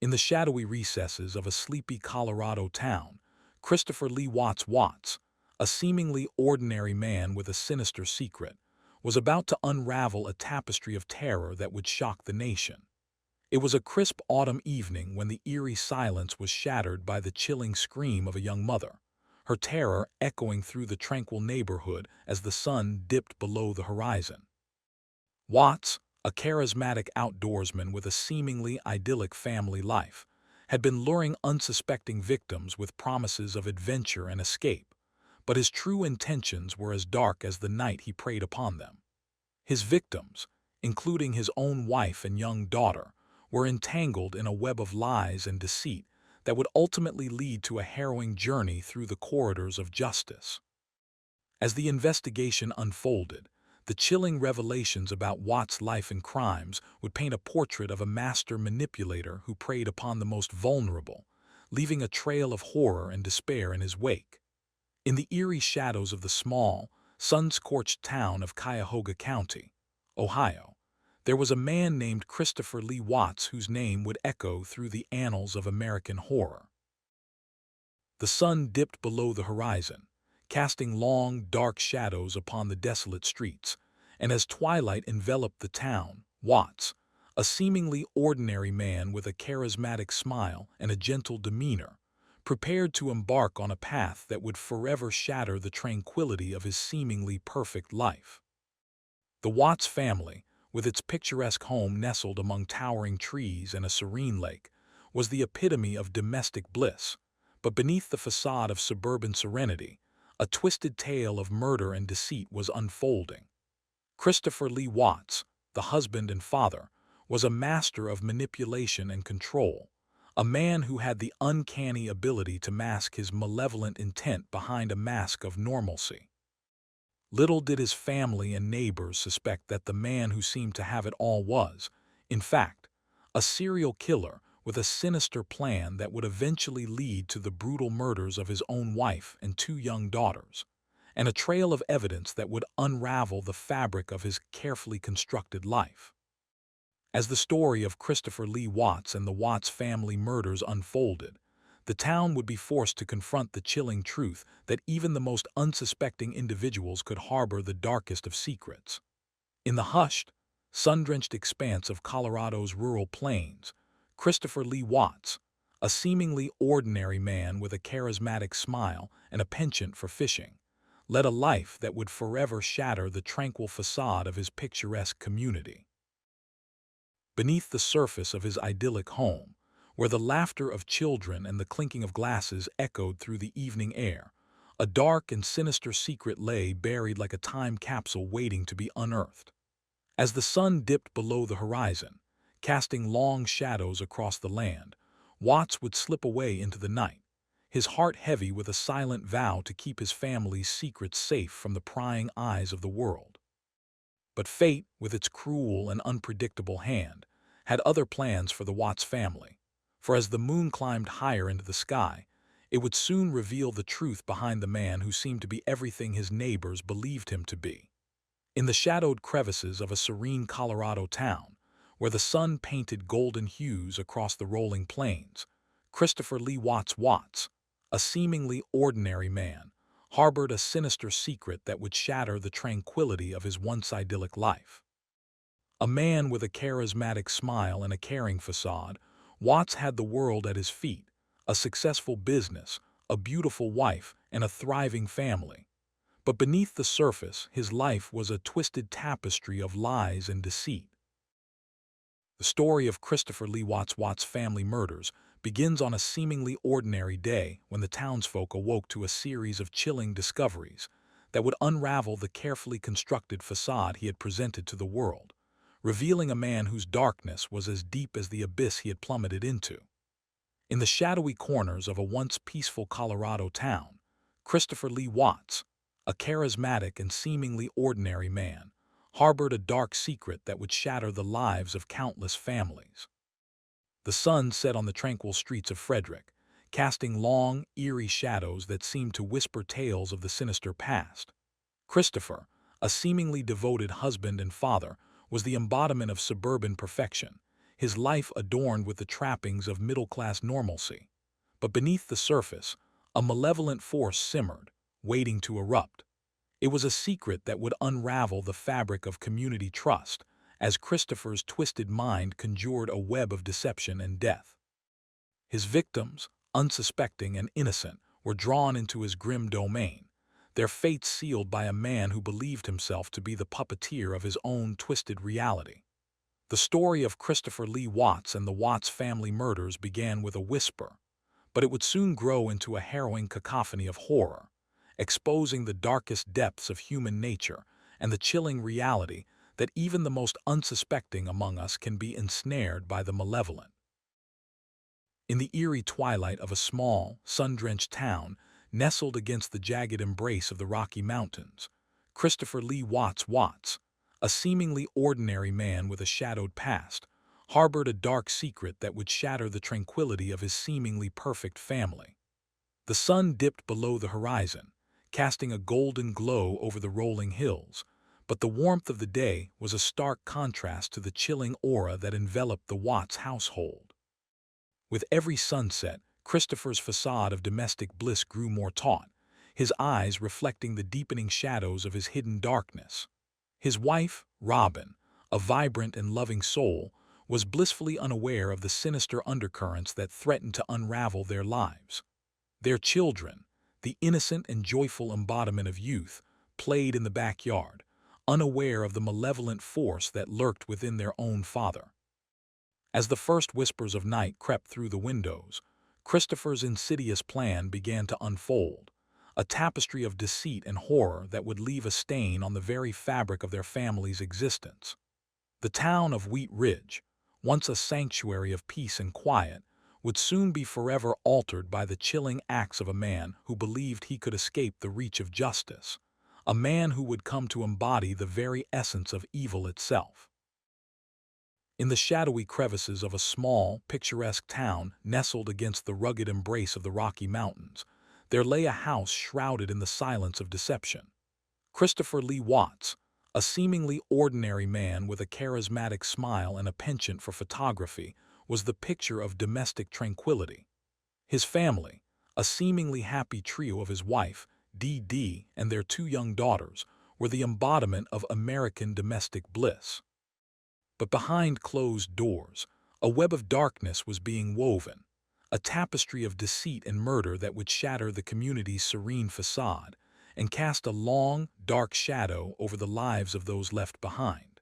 In the shadowy recesses of a sleepy Colorado town, Christopher Lee Watts, a seemingly ordinary man with a sinister secret, was about to unravel a tapestry of terror that would shock the nation. It was a crisp autumn evening when the eerie silence was shattered by the chilling scream of a young mother, her terror echoing through the tranquil neighborhood as the sun dipped below the horizon. Watts, a charismatic outdoorsman with a seemingly idyllic family life, had been luring unsuspecting victims with promises of adventure and escape, but his true intentions were as dark as the night he preyed upon them. His victims, including his own wife and young daughter, were entangled in a web of lies and deceit that would ultimately lead to a harrowing journey through the corridors of justice. As the investigation unfolded, the chilling revelations about Watts' life and crimes would paint a portrait of a master manipulator who preyed upon the most vulnerable, leaving a trail of horror and despair in his wake. In the eerie shadows of the small, sun-scorched town of Cuyahoga County, Ohio, there was a man named Christopher Lee Watts whose name would echo through the annals of American horror. The sun dipped below the horizon, casting long, dark shadows upon the desolate streets, and as twilight enveloped the town, Watts, a seemingly ordinary man with a charismatic smile and a gentle demeanor, prepared to embark on a path that would forever shatter the tranquility of his seemingly perfect life. The Watts family, with its picturesque home nestled among towering trees and a serene lake, was the epitome of domestic bliss, but beneath the facade of suburban serenity, a twisted tale of murder and deceit was unfolding. Christopher Lee Watts, the husband and father, was a master of manipulation and control, a man who had the uncanny ability to mask his malevolent intent behind a mask of normalcy. Little did his family and neighbors suspect that the man who seemed to have it all was, in fact, a serial killer with a sinister plan that would eventually lead to the brutal murders of his own wife and two young daughters, and a trail of evidence that would unravel the fabric of his carefully constructed life. As the story of Christopher Lee Watts and the Watts family murders unfolded, the town would be forced to confront the chilling truth that even the most unsuspecting individuals could harbor the darkest of secrets. In the hushed, sun-drenched expanse of Colorado's rural plains, Christopher Lee Watts, a seemingly ordinary man with a charismatic smile and a penchant for fishing, led a life that would forever shatter the tranquil facade of his picturesque community. Beneath the surface of his idyllic home, where the laughter of children and the clinking of glasses echoed through the evening air, a dark and sinister secret lay buried like a time capsule waiting to be unearthed. As the sun dipped below the horizon, casting long shadows across the land, Watts would slip away into the night, his heart heavy with a silent vow to keep his family's secrets safe from the prying eyes of the world. But fate, with its cruel and unpredictable hand, had other plans for the Watts family, for as the moon climbed higher into the sky, it would soon reveal the truth behind the man who seemed to be everything his neighbors believed him to be. In the shadowed crevices of a serene Colorado town, where the sun painted golden hues across the rolling plains, Christopher Lee Watts, a seemingly ordinary man, harbored a sinister secret that would shatter the tranquility of his once idyllic life. A man with a charismatic smile and a caring facade, Watts had the world at his feet, a successful business, a beautiful wife, and a thriving family. But beneath the surface, his life was a twisted tapestry of lies and deceit. The story of Christopher Lee Watts' family murders begins on a seemingly ordinary day when the townsfolk awoke to a series of chilling discoveries that would unravel the carefully constructed facade he had presented to the world, revealing a man whose darkness was as deep as the abyss he had plummeted into. In the shadowy corners of a once peaceful Colorado town, Christopher Lee Watts, a charismatic and seemingly ordinary man, harbored a dark secret that would shatter the lives of countless families. The sun set on the tranquil streets of Frederick, casting long, eerie shadows that seemed to whisper tales of the sinister past. Christopher, a seemingly devoted husband and father, was the embodiment of suburban perfection, his life adorned with the trappings of middle-class normalcy. But beneath the surface, a malevolent force simmered, waiting to erupt. It was a secret that would unravel the fabric of community trust, as Christopher's twisted mind conjured a web of deception and death. His victims, unsuspecting and innocent, were drawn into his grim domain, their fates sealed by a man who believed himself to be the puppeteer of his own twisted reality. The story of Christopher Lee Watts and the Watts family murders began with a whisper, but it would soon grow into a harrowing cacophony of horror, exposing the darkest depths of human nature and the chilling reality that even the most unsuspecting among us can be ensnared by the malevolent. In the eerie twilight of a small, sun-drenched town nestled against the jagged embrace of the Rocky Mountains, Christopher Lee Watts, a seemingly ordinary man with a shadowed past, harbored a dark secret that would shatter the tranquility of his seemingly perfect family. The sun dipped below the horizon, casting a golden glow over the rolling hills, but the warmth of the day was a stark contrast to the chilling aura that enveloped the Watts household. With every sunset, Christopher's facade of domestic bliss grew more taut, his eyes reflecting the deepening shadows of his hidden darkness. His wife, Robin, a vibrant and loving soul, was blissfully unaware of the sinister undercurrents that threatened to unravel their lives. Their children, the innocent and joyful embodiment of youth, played in the backyard, unaware of the malevolent force that lurked within their own father. As the first whispers of night crept through the windows, Christopher's insidious plan began to unfold, a tapestry of deceit and horror that would leave a stain on the very fabric of their family's existence. The town of Wheat Ridge, once a sanctuary of peace and quiet, would soon be forever altered by the chilling acts of a man who believed he could escape the reach of justice, a man who would come to embody the very essence of evil itself. In the shadowy crevices of a small, picturesque town nestled against the rugged embrace of the Rocky Mountains, there lay a house shrouded in the silence of deception. Christopher Lee Watts, a seemingly ordinary man with a charismatic smile and a penchant for photography, was the picture of domestic tranquility. His family, a seemingly happy trio of his wife, Dee Dee, and their two young daughters, were the embodiment of American domestic bliss. But behind closed doors, a web of darkness was being woven, a tapestry of deceit and murder that would shatter the community's serene facade and cast a long, dark shadow over the lives of those left behind.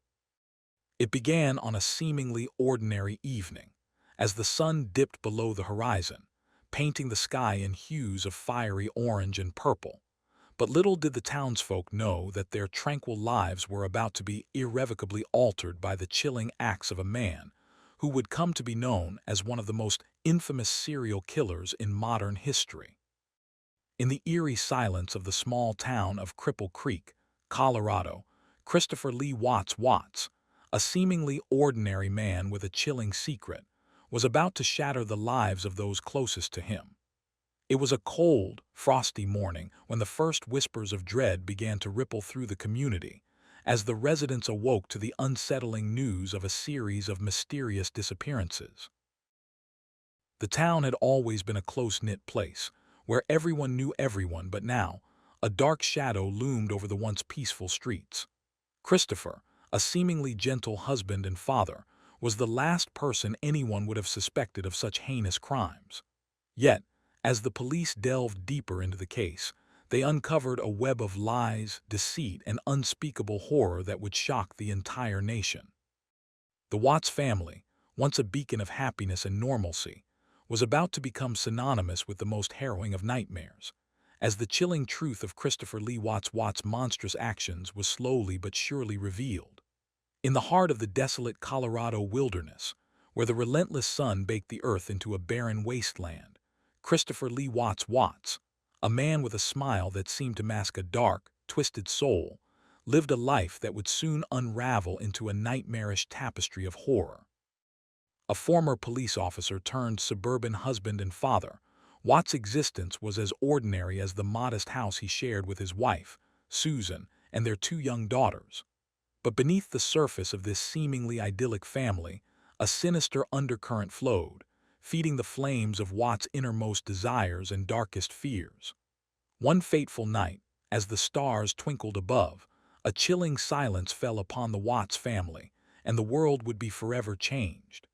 It began on a seemingly ordinary evening, as the sun dipped below the horizon, painting the sky in hues of fiery orange and purple. But little did the townsfolk know that their tranquil lives were about to be irrevocably altered by the chilling acts of a man who would come to be known as one of the most infamous serial killers in modern history. In the eerie silence of the small town of Cripple Creek, Colorado, Christopher Lee Watts, a seemingly ordinary man with a chilling secret, was about to shatter the lives of those closest to him. It was a cold, frosty morning when the first whispers of dread began to ripple through the community, as the residents awoke to the unsettling news of a series of mysterious disappearances. The town had always been a close-knit place, where everyone knew everyone, but now, a dark shadow loomed over the once peaceful streets. Christopher, a seemingly gentle husband and father, was the last person anyone would have suspected of such heinous crimes. Yet, as the police delved deeper into the case, they uncovered a web of lies, deceit, and unspeakable horror that would shock the entire nation. The Watts family, once a beacon of happiness and normalcy, was about to become synonymous with the most harrowing of nightmares, as the chilling truth of Christopher Lee Watts' monstrous actions was slowly but surely revealed. In the heart of the desolate Colorado wilderness, where the relentless sun baked the earth into a barren wasteland, Christopher Lee Watts, a man with a smile that seemed to mask a dark, twisted soul, lived a life that would soon unravel into a nightmarish tapestry of horror. A former police officer turned suburban husband and father, Watts' existence was as ordinary as the modest house he shared with his wife, Susan, and their two young daughters. But beneath the surface of this seemingly idyllic family, a sinister undercurrent flowed, feeding the flames of Watts' innermost desires and darkest fears. One fateful night, as the stars twinkled above, a chilling silence fell upon the Watts family, and the world would be forever changed.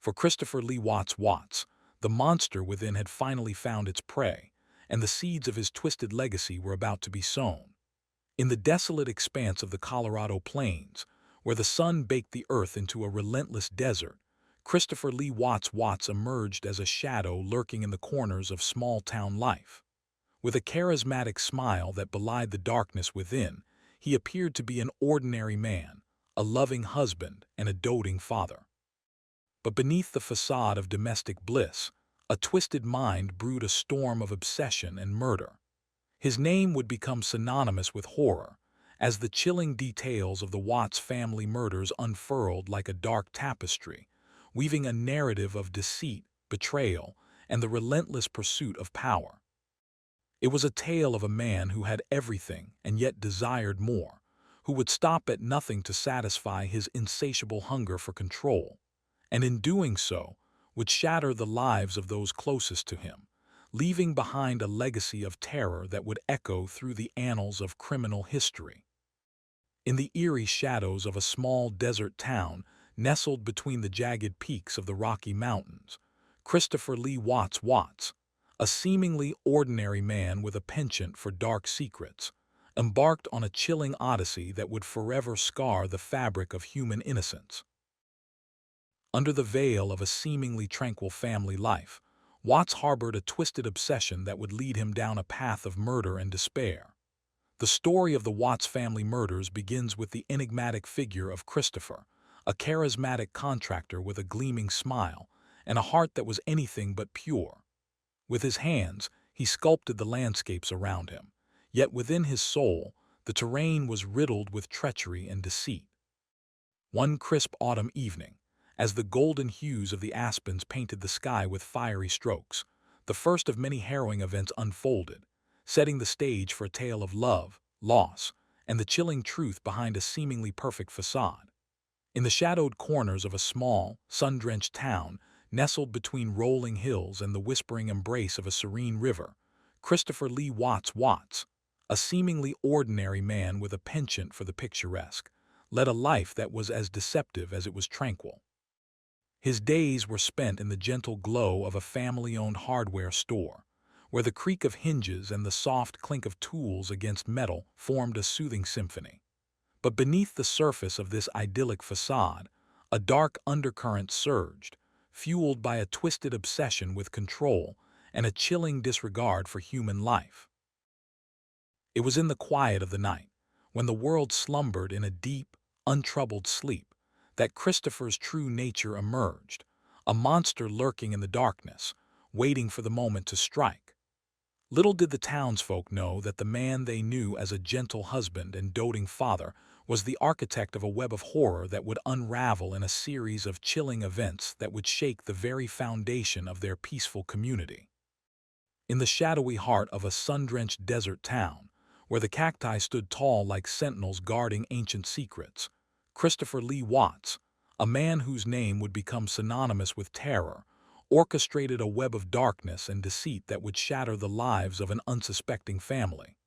For Christopher Lee Watts, the monster within had finally found its prey, and the seeds of his twisted legacy were about to be sown. In the desolate expanse of the Colorado plains, where the sun baked the earth into a relentless desert, Christopher Lee Watts emerged as a shadow lurking in the corners of small-town life. With a charismatic smile that belied the darkness within, he appeared to be an ordinary man, a loving husband, and a doting father. But beneath the facade of domestic bliss, a twisted mind brewed a storm of obsession and murder. His name would become synonymous with horror, as the chilling details of the Watts family murders unfurled like a dark tapestry, weaving a narrative of deceit, betrayal, and the relentless pursuit of power. It was a tale of a man who had everything and yet desired more, who would stop at nothing to satisfy his insatiable hunger for control, and in doing so, would shatter the lives of those closest to him, leaving behind a legacy of terror that would echo through the annals of criminal history. In the eerie shadows of a small desert town nestled between the jagged peaks of the Rocky Mountains, Christopher Lee Watts, a seemingly ordinary man with a penchant for dark secrets, embarked on a chilling odyssey that would forever scar the fabric of human innocence. Under the veil of a seemingly tranquil family life, Watts harbored a twisted obsession that would lead him down a path of murder and despair. The story of the Watts family murders begins with the enigmatic figure of Christopher, a charismatic contractor with a gleaming smile and a heart that was anything but pure. With his hands, he sculpted the landscapes around him, yet within his soul, the terrain was riddled with treachery and deceit. One crisp autumn evening, as the golden hues of the aspens painted the sky with fiery strokes, the first of many harrowing events unfolded, setting the stage for a tale of love, loss, and the chilling truth behind a seemingly perfect facade. In the shadowed corners of a small, sun-drenched town, nestled between rolling hills and the whispering embrace of a serene river, Christopher Lee Watts, a seemingly ordinary man with a penchant for the picturesque, led a life that was as deceptive as it was tranquil. His days were spent in the gentle glow of a family-owned hardware store, where the creak of hinges and the soft clink of tools against metal formed a soothing symphony. But beneath the surface of this idyllic facade, a dark undercurrent surged, fueled by a twisted obsession with control and a chilling disregard for human life. It was in the quiet of the night, when the world slumbered in a deep, untroubled sleep, that Christopher's true nature emerged, a monster lurking in the darkness, waiting for the moment to strike. Little did the townsfolk know that the man they knew as a gentle husband and doting father was the architect of a web of horror that would unravel in a series of chilling events that would shake the very foundation of their peaceful community. In the shadowy heart of a sun-drenched desert town, where the cacti stood tall like sentinels guarding ancient secrets, Christopher Lee Watts, a man whose name would become synonymous with terror, orchestrated a web of darkness and deceit that would shatter the lives of an unsuspecting family.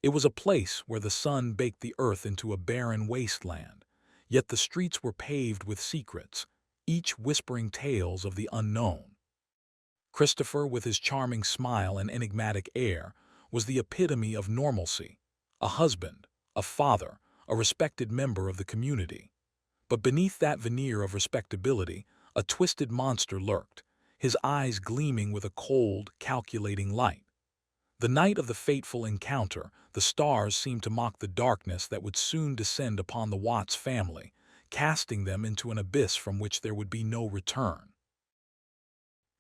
It was a place where the sun baked the earth into a barren wasteland, yet the streets were paved with secrets, each whispering tales of the unknown. Christopher, with his charming smile and enigmatic air, was the epitome of normalcy, a husband, a father, a respected member of the community. But beneath that veneer of respectability, a twisted monster lurked, his eyes gleaming with a cold, calculating light. The night of the fateful encounter, the stars seemed to mock the darkness that would soon descend upon the Watts family, casting them into an abyss from which there would be no return.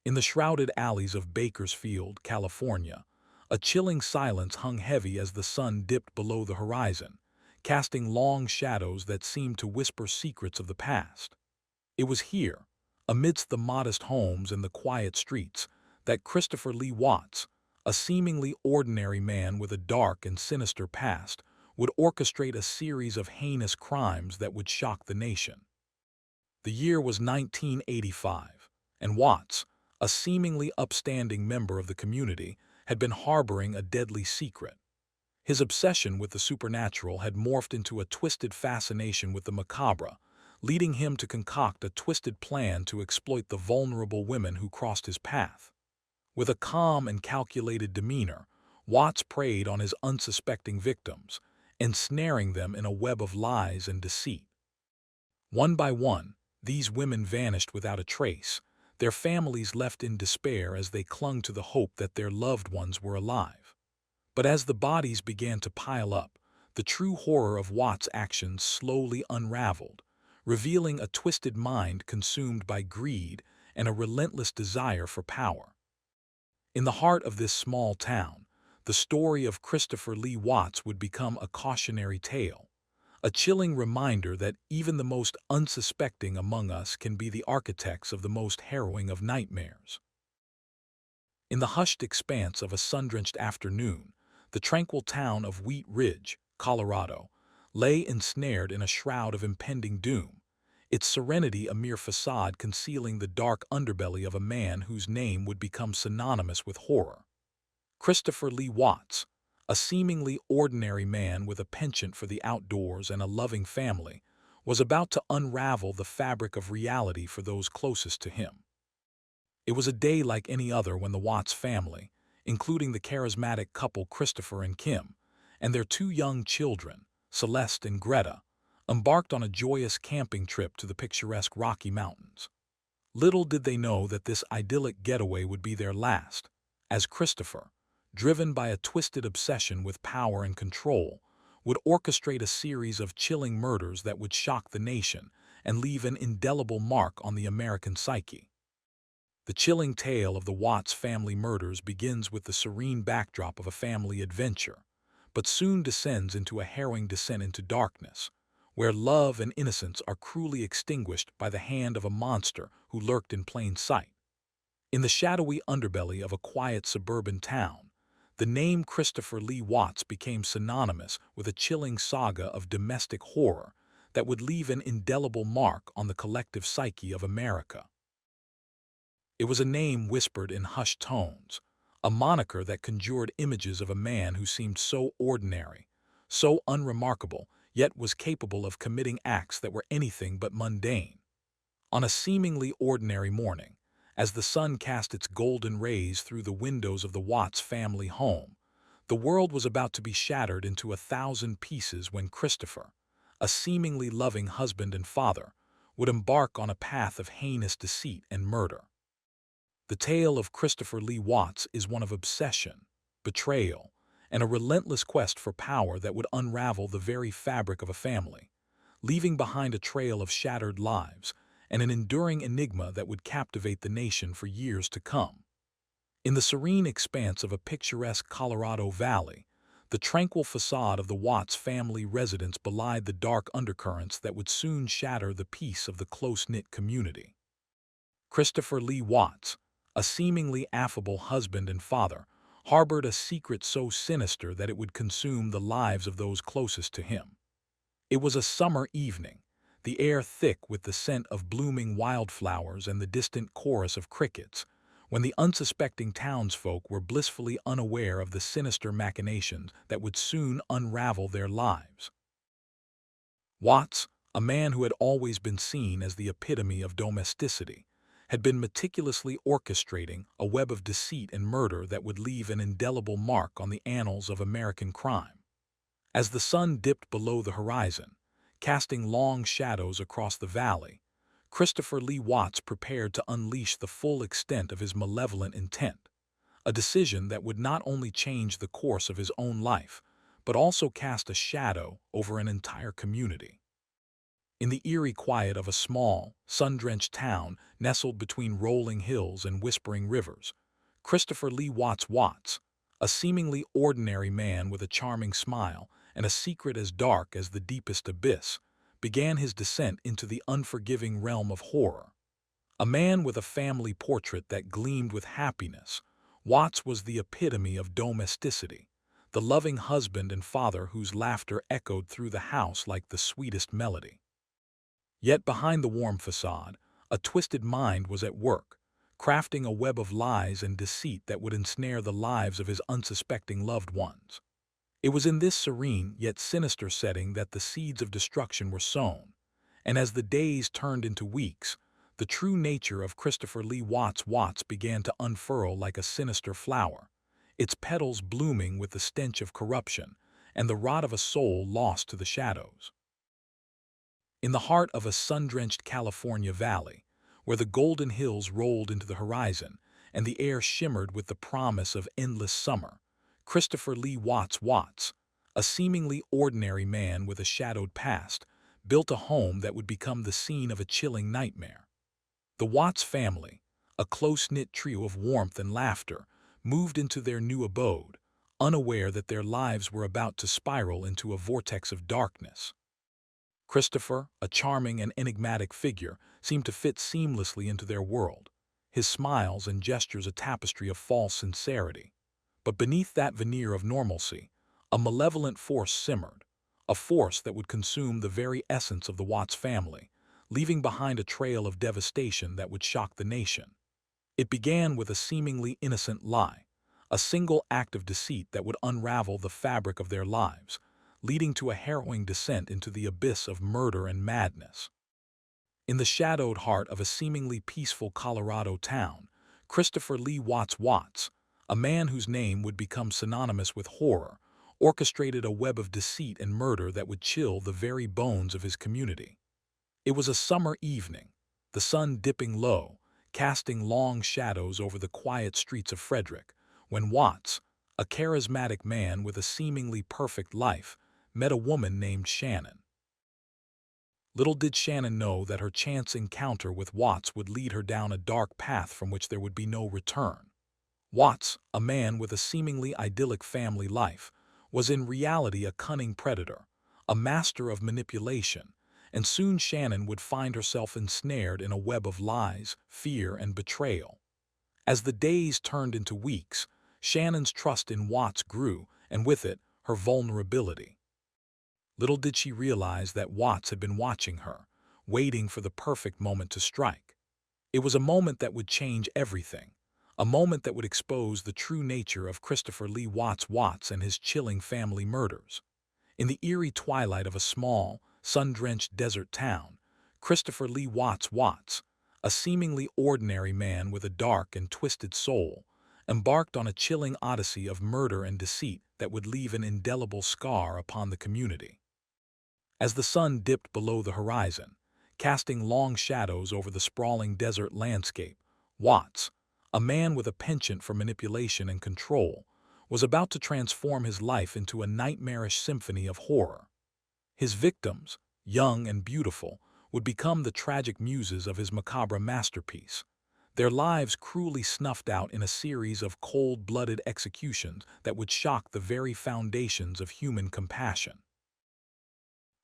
In the shrouded alleys of Bakersfield, California, a chilling silence hung heavy as the sun dipped below the horizon, casting long shadows that seemed to whisper secrets of the past. It was here, amidst the modest homes and the quiet streets, that Christopher Lee Watts, a seemingly ordinary man with a dark and sinister past, would orchestrate a series of heinous crimes that would shock the nation. The year was 1985, and Watts, a seemingly upstanding member of the community, had been harboring a deadly secret. His obsession with the supernatural had morphed into a twisted fascination with the macabre, leading him to concoct a twisted plan to exploit the vulnerable women who crossed his path. With a calm and calculated demeanor, Watts preyed on his unsuspecting victims, ensnaring them in a web of lies and deceit. One by one, these women vanished without a trace, their families left in despair as they clung to the hope that their loved ones were alive. But as the bodies began to pile up, the true horror of Watts' actions slowly unraveled, revealing a twisted mind consumed by greed and a relentless desire for power. In the heart of this small town, the story of Christopher Lee Watts would become a cautionary tale, a chilling reminder that even the most unsuspecting among us can be the architects of the most harrowing of nightmares. In the hushed expanse of a sun-drenched afternoon, the tranquil town of Wheat Ridge, Colorado, lay ensnared in a shroud of impending doom, its serenity a mere facade concealing the dark underbelly of a man whose name would become synonymous with horror. Christopher Lee Watts, a seemingly ordinary man with a penchant for the outdoors and a loving family, was about to unravel the fabric of reality for those closest to him. It was a day like any other when the Watts family, including the charismatic couple Christopher and Kim, and their two young children, Celeste and Greta, embarked on a joyous camping trip to the picturesque Rocky Mountains. Little did they know that this idyllic getaway would be their last, as Christopher, driven by a twisted obsession with power and control, would orchestrate a series of chilling murders that would shock the nation and leave an indelible mark on the American psyche. The chilling tale of the Watts family murders begins with the serene backdrop of a family adventure, but soon descends into a harrowing descent into darkness, where love and innocence are cruelly extinguished by the hand of a monster who lurked in plain sight. In the shadowy underbelly of a quiet suburban town, The name Christopher Lee Watts became synonymous with a chilling saga of domestic horror that would leave an indelible mark on the collective psyche of America. It was a name whispered in hushed tones, a moniker that conjured images of a man who seemed so ordinary, so unremarkable, yet was capable of committing acts that were anything but mundane. On a seemingly ordinary morning, as the sun cast its golden rays through the windows of the Watts family home, the world was about to be shattered into 1,000 pieces when Christopher, a seemingly loving husband and father, would embark on a path of heinous deceit and murder. The tale of Christopher Lee Watts is one of obsession, betrayal, and a relentless quest for power that would unravel the very fabric of a family, leaving behind a trail of shattered lives and an enduring enigma that would captivate the nation for years to come. In the serene expanse of a picturesque Colorado valley, the tranquil facade of the Watts family residence belied the dark undercurrents that would soon shatter the peace of the close-knit community. Christopher Lee Watts, a seemingly affable husband and father, harbored a secret so sinister that it would consume the lives of those closest to him. It was a summer evening, the air thick with the scent of blooming wildflowers and the distant chorus of crickets, when the unsuspecting townsfolk were blissfully unaware of the sinister machinations that would soon unravel their lives. Watts, a man who had always been seen as the epitome of domesticity, had been meticulously orchestrating a web of deceit and murder that would leave an indelible mark on the annals of American crime. As the sun dipped below the horizon, casting long shadows across the valley, Christopher Lee Watts prepared to unleash the full extent of his malevolent intent, a decision that would not only change the course of his own life, but also cast a shadow over an entire community. In the eerie quiet of a small, sun-drenched town nestled between rolling hills and whispering rivers, Christopher Lee Watts, a seemingly ordinary man with a charming smile and a secret as dark as the deepest abyss, began his descent into the unforgiving realm of horror. A man with a family portrait that gleamed with happiness, Watts was the epitome of domesticity, the loving husband and father whose laughter echoed through the house like the sweetest melody. Yet behind the warm facade, a twisted mind was at work, crafting a web of lies and deceit that would ensnare the lives of his unsuspecting loved ones. It was in this serene yet sinister setting that the seeds of destruction were sown, and as the days turned into weeks, the true nature of Christopher Lee Watts began to unfurl like a sinister flower, its petals blooming with the stench of corruption and the rot of a soul lost to the shadows. In the heart of a sun-drenched California valley, where the golden hills rolled into the horizon and the air shimmered with the promise of endless summer, Christopher Lee Watts, a seemingly ordinary man with a shadowed past, built a home that would become the scene of a chilling nightmare. The Watts family, a close-knit trio of warmth and laughter, moved into their new abode, unaware that their lives were about to spiral into a vortex of darkness. Christopher, a charming and enigmatic figure, seemed to fit seamlessly into their world, his smiles and gestures a tapestry of false sincerity. But beneath that veneer of normalcy, a malevolent force simmered, a force that would consume the very essence of the Watts family, leaving behind a trail of devastation that would shock the nation. It began with a seemingly innocent lie, a single act of deceit that would unravel the fabric of their lives, leading to a harrowing descent into the abyss of murder and madness. In the shadowed heart of a seemingly peaceful Colorado town, Christopher Lee Watts, a man whose name would become synonymous with horror, orchestrated a web of deceit and murder that would chill the very bones of his community. It was a summer evening, the sun dipping low, casting long shadows over the quiet streets of Frederick, when Watts, a charismatic man with a seemingly perfect life, met a woman named Shanann. Little did Shanann know that her chance encounter with Watts would lead her down a dark path from which there would be no return. Watts, a man with a seemingly idyllic family life, was in reality a cunning predator, a master of manipulation, and soon Shanann would find herself ensnared in a web of lies, fear, and betrayal. As the days turned into weeks, Shannon's trust in Watts grew, and with it, her vulnerability. Little did she realize that Watts had been watching her, waiting for the perfect moment to strike. It was a moment that would change everything, a moment that would expose the true nature of Christopher Lee Watts and his chilling family murders. In the eerie twilight of a small, sun-drenched desert town, Christopher Lee Watts, a seemingly ordinary man with a dark and twisted soul, embarked on a chilling odyssey of murder and deceit that would leave an indelible scar upon the community. As the sun dipped below the horizon, casting long shadows over the sprawling desert landscape, Watts, a man with a penchant for manipulation and control, was about to transform his life into a nightmarish symphony of horror. His victims, young and beautiful, would become the tragic muses of his macabre masterpiece, their lives cruelly snuffed out in a series of cold-blooded executions that would shock the very foundations of human compassion.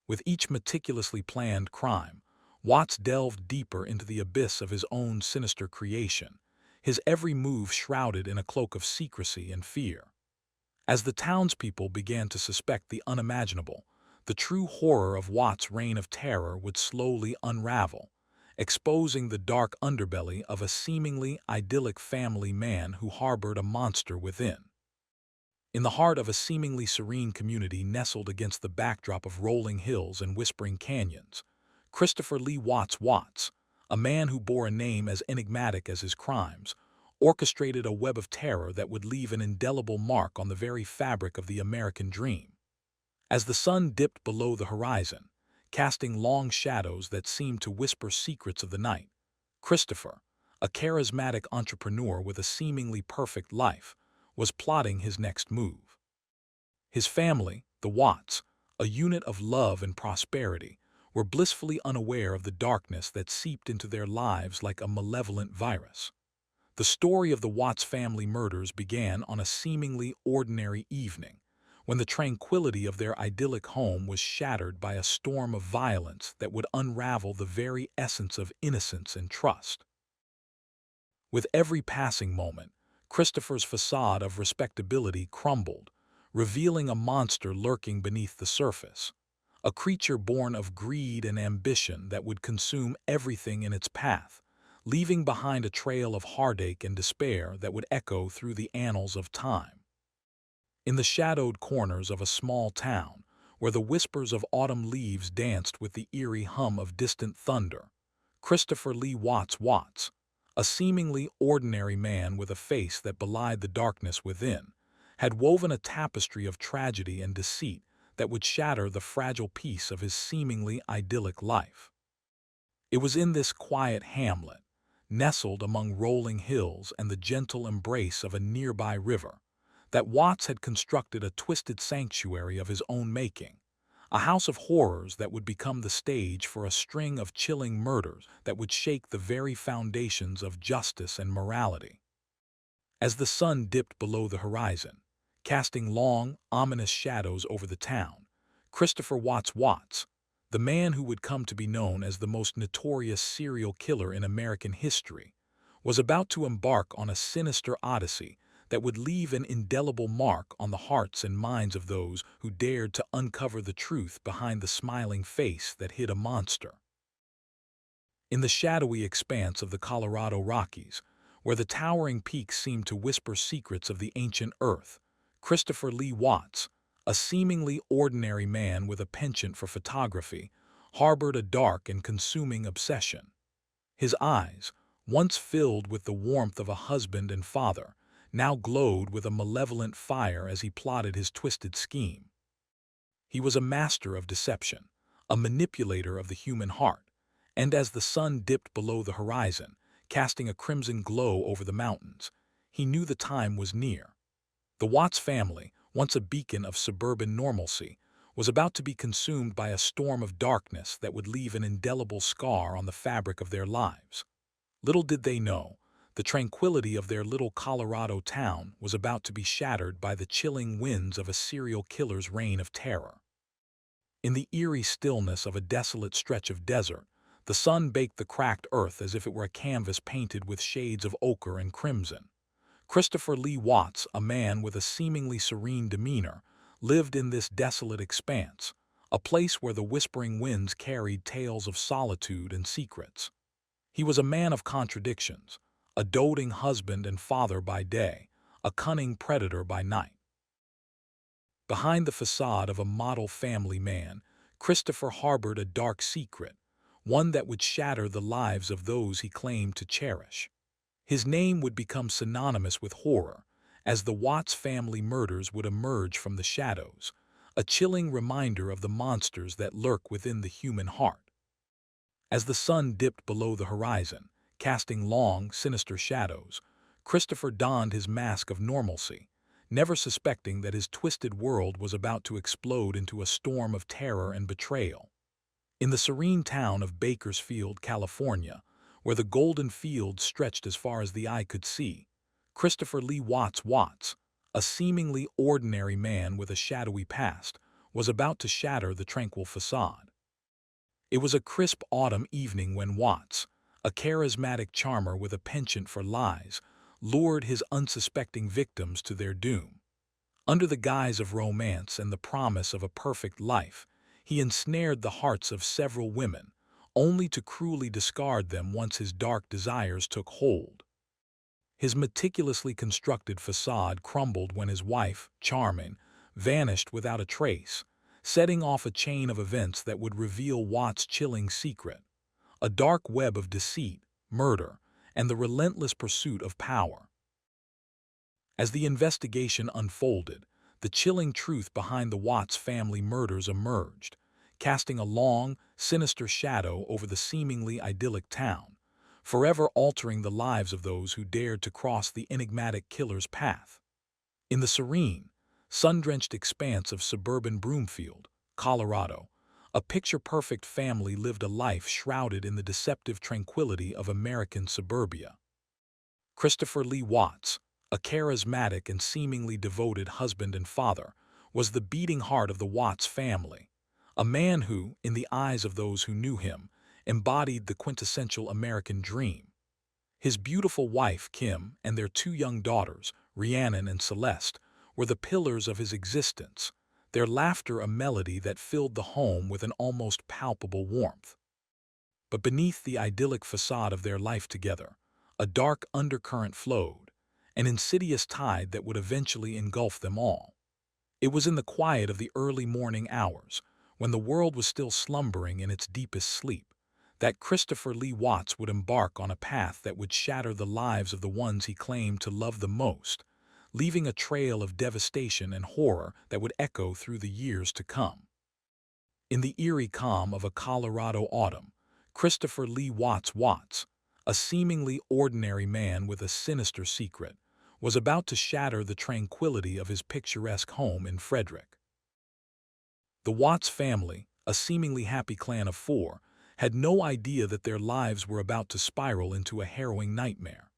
With each meticulously planned crime, Watts delved deeper into the abyss of his own sinister creation, his every move shrouded in a cloak of secrecy and fear. As the townspeople began to suspect the unimaginable, the true horror of Watts' reign of terror would slowly unravel, exposing the dark underbelly of a seemingly idyllic family man who harbored a monster within. In the heart of a seemingly serene community nestled against the backdrop of rolling hills and whispering canyons, Christopher Lee Watts, a man who bore a name as enigmatic as his crimes, orchestrated a web of terror that would leave an indelible mark on the very fabric of the American dream. As the sun dipped below the horizon, casting long shadows that seemed to whisper secrets of the night, Christopher, a charismatic entrepreneur with a seemingly perfect life, was plotting his next move. His family, the Watts, a unit of love and prosperity, were blissfully unaware of the darkness that seeped into their lives like a malevolent virus. The story of the Watts family murders began on a seemingly ordinary evening, when the tranquility of their idyllic home was shattered by a storm of violence that would unravel the very essence of innocence and trust. With every passing moment, Christopher's facade of respectability crumbled, revealing a monster lurking beneath the surface, a creature born of greed and ambition that would consume everything in its path, leaving behind a trail of heartache and despair that would echo through the annals of time. In the shadowed corners of a small town, where the whispers of autumn leaves danced with the eerie hum of distant thunder, Christopher Lee Watts, a seemingly ordinary man with a face that belied the darkness within, had woven a tapestry of tragedy and deceit that would shatter the fragile peace of his seemingly idyllic life. It was in this quiet hamlet, nestled among rolling hills and the gentle embrace of a nearby river, that Watts had constructed a twisted sanctuary of his own making, a house of horrors that would become the stage for a string of chilling murders that would shake the very foundations of justice and morality. As the sun dipped below the horizon, casting long, ominous shadows over the town, Christopher Watts, the man who would come to be known as the most notorious serial killer in American history, was about to embark on a sinister odyssey that would leave an indelible mark on the hearts and minds of those who dared to uncover the truth behind the smiling face that hid a monster. In the shadowy expanse of the Colorado Rockies, where the towering peaks seemed to whisper secrets of the ancient earth, Christopher Lee Watts, a seemingly ordinary man with a penchant for photography, harbored a dark and consuming obsession. His eyes, once filled with the warmth of a husband and father, now glowed with a malevolent fire as he plotted his twisted scheme. He was a master of deception, a manipulator of the human heart, and as the sun dipped below the horizon, casting a crimson glow over the mountains, he knew the time was near. The Watts family, once a beacon of suburban normalcy, was about to be consumed by a storm of darkness that would leave an indelible scar on the fabric of their lives. Little did they know, the tranquility of their little Colorado town was about to be shattered by the chilling winds of a serial killer's reign of terror. In the eerie stillness of a desolate stretch of desert, the sun baked the cracked earth as if it were a canvas painted with shades of ochre and crimson. Christopher Lee Watts, a man with a seemingly serene demeanor, lived in this desolate expanse, a place where the whispering winds carried tales of solitude and secrets. He was a man of contradictions, a doting husband and father by day, a cunning predator by night. Behind the facade of a model family man, Christopher harbored a dark secret, one that would shatter the lives of those he claimed to cherish. His name would become synonymous with horror, as the Watts family murders would emerge from the shadows, a chilling reminder of the monsters that lurk within the human heart. As the sun dipped below the horizon, casting long, sinister shadows, Christopher donned his mask of normalcy, never suspecting that his twisted world was about to explode into a storm of terror and betrayal. In the serene town of Bakersfield, California, where the golden fields stretched as far as the eye could see, Christopher Lee Watts, a seemingly ordinary man with a shadowy past, was about to shatter the tranquil facade. It was a crisp autumn evening when Watts, a charismatic charmer with a penchant for lies, lured his unsuspecting victims to their doom. Under the guise of romance and the promise of a perfect life, he ensnared the hearts of several women, only to cruelly discard them once his dark desires took hold. His meticulously constructed facade crumbled when his wife, charming, vanished without a trace, setting off a chain of events that would reveal Watts' chilling secret, a dark web of deceit, murder, and the relentless pursuit of power. As the investigation unfolded, the chilling truth behind the Watts family murders emerged, casting a long, sinister shadow over the seemingly idyllic town, forever altering the lives of those who dared to cross the enigmatic killer's path. In the serene, sun-drenched expanse of suburban Broomfield, Colorado, a picture-perfect family lived a life shrouded in the deceptive tranquility of American suburbia. Christopher Lee Watts, a charismatic and seemingly devoted husband and father, was the beating heart of the Watts family, a man who, in the eyes of those who knew him, embodied the quintessential American dream. His beautiful wife, Kim, and their two young daughters, Rhiannon and Celeste, were the pillars of his existence, their laughter a melody that filled the home with an almost palpable warmth. But beneath the idyllic facade of their life together, a dark undercurrent flowed, an insidious tide that would eventually engulf them all. It was in the quiet of the early morning hours, when the world was still slumbering in its deepest sleep, that Christopher Lee Watts would embark on a path that would shatter the lives of the ones he claimed to love the most, leaving a trail of devastation and horror that would echo through the years to come. In the eerie calm of a Colorado autumn, Christopher Lee Watts, a seemingly ordinary man with a sinister secret, was about to shatter the tranquility of his picturesque home in Frederick. The Watts family, a seemingly happy clan of four, had no idea that their lives were about to spiral into a harrowing nightmare.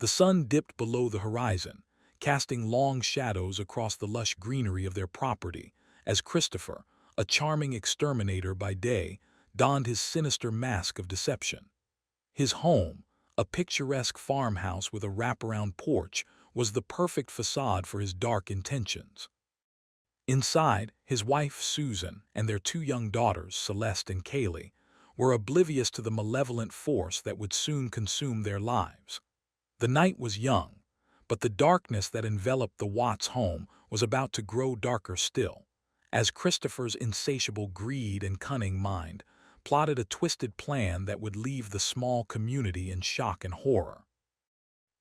The sun dipped below the horizon, casting long shadows across the lush greenery of their property, as Christopher, a charming exterminator by day, donned his sinister mask of deception. His home, a picturesque farmhouse with a wraparound porch, was the perfect facade for his dark intentions. Inside, his wife Susan and their two young daughters, Celeste and Kaylee, were oblivious to the malevolent force that would soon consume their lives. The night was young, but the darkness that enveloped the Watts home was about to grow darker still, as Christopher's insatiable greed and cunning mind plotted a twisted plan that would leave the small community in shock and horror.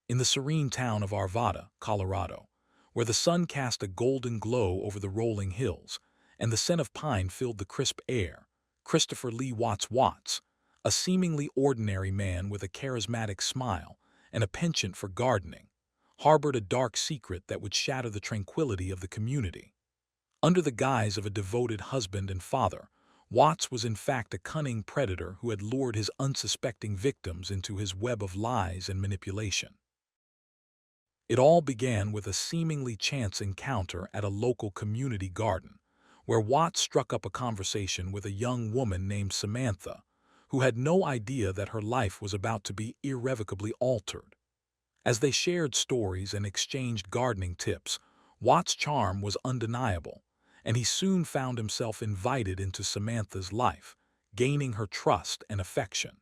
In the serene town of Arvada, Colorado, where the sun cast a golden glow over the rolling hills and the scent of pine filled the crisp air, Christopher Lee Watts, a seemingly ordinary man with a charismatic smile and a penchant for gardening, harbored a dark secret that would shatter the tranquility of the community. Under the guise of a devoted husband and father, Watts was in fact a cunning predator who had lured his unsuspecting victims into his web of lies and manipulation. It all began with a seemingly chance encounter at a local community garden, where Watts struck up a conversation with a young woman named Samantha, who had no idea that her life was about to be irrevocably altered. As they shared stories and exchanged gardening tips, Watt's charm was undeniable, and he soon found himself invited into Samantha's life, gaining her trust and affection.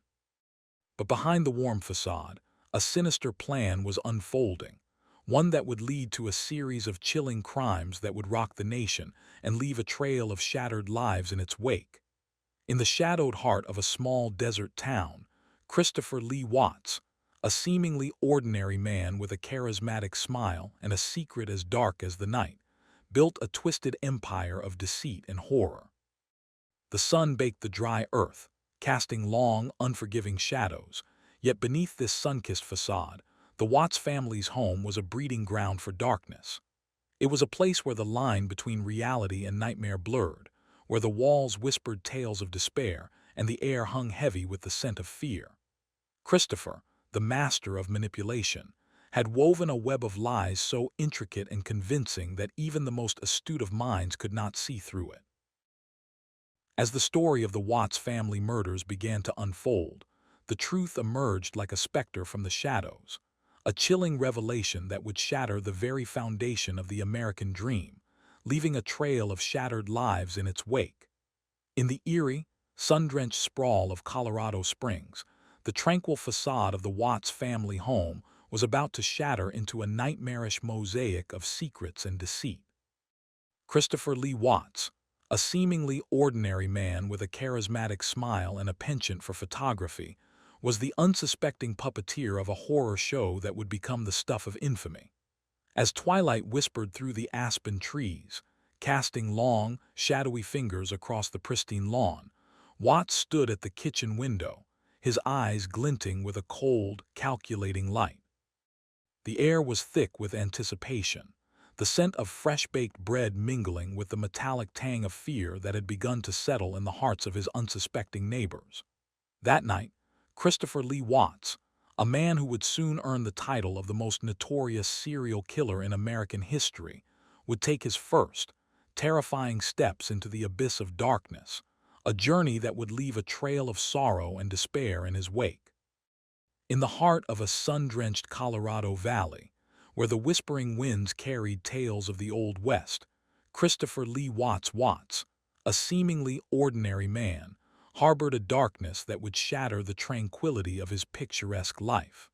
But behind the warm facade, a sinister plan was unfolding, one that would lead to a series of chilling crimes that would rock the nation and leave a trail of shattered lives in its wake. In the shadowed heart of a small desert town, Christopher Lee Watts, a seemingly ordinary man with a charismatic smile and a secret as dark as the night, built a twisted empire of deceit and horror. The sun baked the dry earth, casting long, unforgiving shadows, yet beneath this sun-kissed facade, the Watts family's home was a breeding ground for darkness. It was a place where the line between reality and nightmare blurred, where the walls whispered tales of despair and the air hung heavy with the scent of fear. Christopher, the master of manipulation, had woven a web of lies so intricate and convincing that even the most astute of minds could not see through it. As the story of the Watts family murders began to unfold, the truth emerged like a specter from the shadows, a chilling revelation that would shatter the very foundation of the American dream, leaving a trail of shattered lives in its wake. In the eerie, sun-drenched sprawl of Colorado Springs, the tranquil facade of the Watts family home was about to shatter into a nightmarish mosaic of secrets and deceit. Christopher Lee Watts, a seemingly ordinary man with a charismatic smile and a penchant for photography, was the unsuspecting puppeteer of a horror show that would become the stuff of infamy. As twilight whispered through the aspen trees, casting long, shadowy fingers across the pristine lawn, Watts stood at the kitchen window, his eyes glinting with a cold, calculating light. The air was thick with anticipation, the scent of fresh-baked bread mingling with the metallic tang of fear that had begun to settle in the hearts of his unsuspecting neighbors. That night, Christopher Lee Watts, a man who would soon earn the title of the most notorious serial killer in American history, would take his first, terrifying steps into the abyss of darkness, a journey that would leave a trail of sorrow and despair in his wake. In the heart of a sun-drenched Colorado valley, where the whispering winds carried tales of the Old West, Christopher Lee Watts, a seemingly ordinary man, harbored a darkness that would shatter the tranquility of his picturesque life.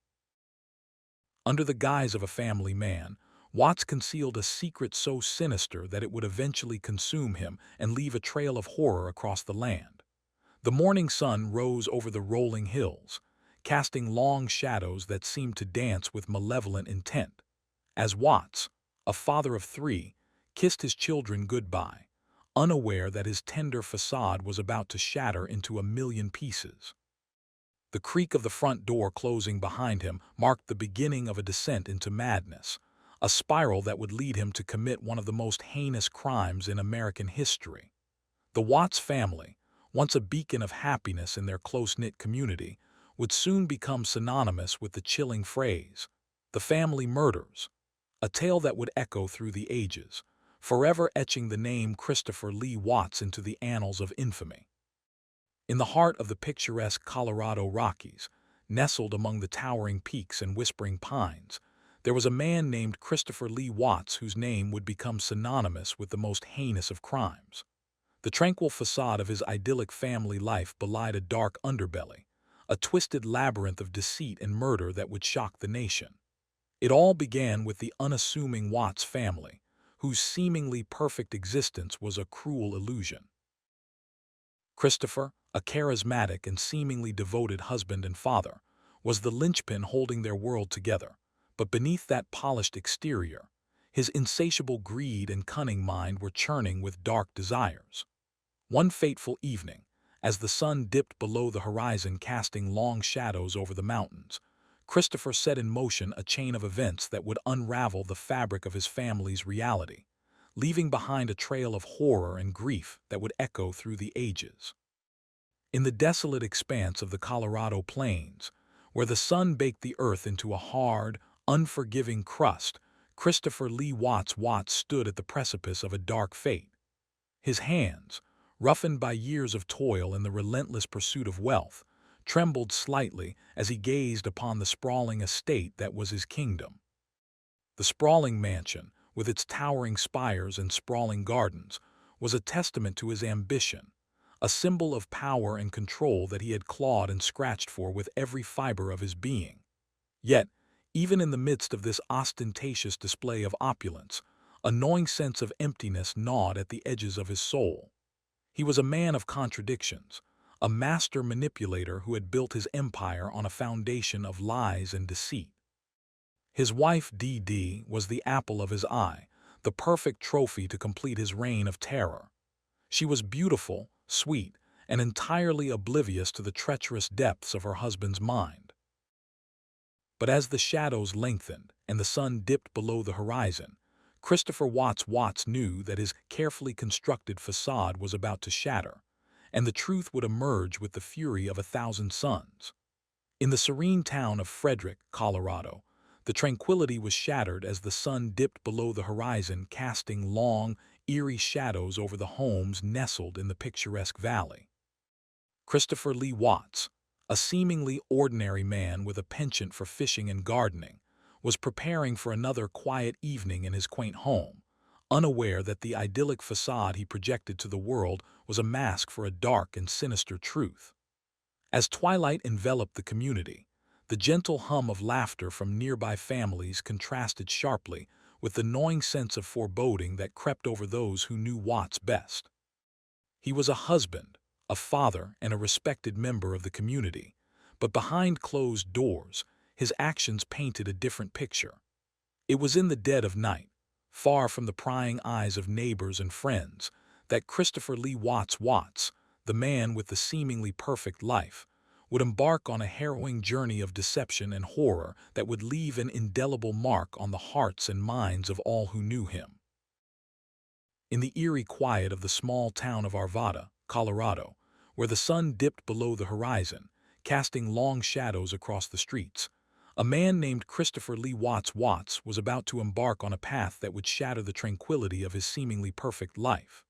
Under the guise of a family man, Watts concealed a secret so sinister that it would eventually consume him and leave a trail of horror across the land. The morning sun rose over the rolling hills, casting long shadows that seemed to dance with malevolent intent. As Watts, a father of three, kissed his children goodbye, unaware that his tender facade was about to shatter into a million pieces. The creak of the front door closing behind him marked the beginning of a descent into madness, a spiral that would lead him to commit one of the most heinous crimes in American history. The Watts family, once a beacon of happiness in their close-knit community, would soon become synonymous with the chilling phrase, "the family murders," a tale that would echo through the ages, forever etching the name Christopher Lee Watts into the annals of infamy. In the heart of the picturesque Colorado Rockies, nestled among the towering peaks and whispering pines, there was a man named Christopher Lee Watts whose name would become synonymous with the most heinous of crimes. The tranquil facade of his idyllic family life belied a dark underbelly, a twisted labyrinth of deceit and murder that would shock the nation. It all began with the unassuming Watts family, whose seemingly perfect existence was a cruel illusion. Christopher, a charismatic and seemingly devoted husband and father, was the linchpin holding their world together, but beneath that polished exterior, his insatiable greed and cunning mind were churning with dark desires. One fateful evening, as the sun dipped below the horizon casting long shadows over the mountains, Christopher set in motion a chain of events that would unravel the fabric of his family's reality, leaving behind a trail of horror and grief that would echo through the ages. In the desolate expanse of the Colorado plains, where the sun baked the earth into a hard, unforgiving crust, Christopher Lee Watts stood at the precipice of a dark fate. His hands, roughened by years of toil and the relentless pursuit of wealth, trembled slightly as he gazed upon the sprawling estate that was his kingdom. The sprawling mansion, with its towering spires and sprawling gardens, was a testament to his ambition, a symbol of power and control that he had clawed and scratched for with every fiber of his being. Yet, even in the midst of this ostentatious display of opulence, a gnawing sense of emptiness gnawed at the edges of his soul. He was a man of contradictions, a master manipulator who had built his empire on a foundation of lies and deceit. His wife, Dee Dee, was the apple of his eye, the perfect trophy to complete his reign of terror. She was beautiful, sweet, and entirely oblivious to the treacherous depths of her husband's mind. But as the shadows lengthened and the sun dipped below the horizon, Christopher Watts knew that his carefully constructed facade was about to shatter, and the truth would emerge with the fury of 1,000 suns. In the serene town of Frederick, Colorado, the tranquility was shattered as the sun dipped below the horizon, casting long, eerie shadows over the homes nestled in the picturesque valley. Christopher Lee Watts, a seemingly ordinary man with a penchant for fishing and gardening, was preparing for another quiet evening in his quaint home, unaware that the idyllic facade he projected to the world was a mask for a dark and sinister truth. As twilight enveloped the community, the gentle hum of laughter from nearby families contrasted sharply with the gnawing sense of foreboding that crept over those who knew Watts best. He was a husband, a father, and a respected member of the community, but behind closed doors, his actions painted a different picture. It was in the dead of night, far from the prying eyes of neighbors and friends, that Christopher Lee Watts, the man with the seemingly perfect life, would embark on a harrowing journey of deception and horror that would leave an indelible mark on the hearts and minds of all who knew him. In the eerie quiet of the small town of Arvada, Colorado, where the sun dipped below the horizon, casting long shadows across the streets, a man named Christopher Lee Watts was about to embark on a path that would shatter the tranquility of his seemingly perfect life.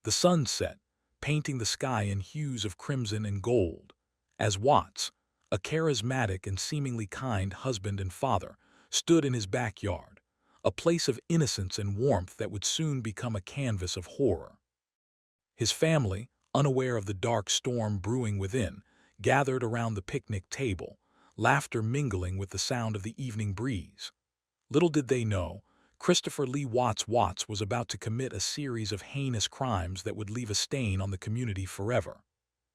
The sun set, painting the sky in hues of crimson and gold, as Watts, a charismatic and seemingly kind husband and father, stood in his backyard, a place of innocence and warmth that would soon become a canvas of horror. His family, unaware of the dark storm brewing within, gathered around the picnic table, laughter mingling with the sound of the evening breeze. Little did they know, Christopher Lee Watts was about to commit a series of heinous crimes that would leave a stain on the community forever.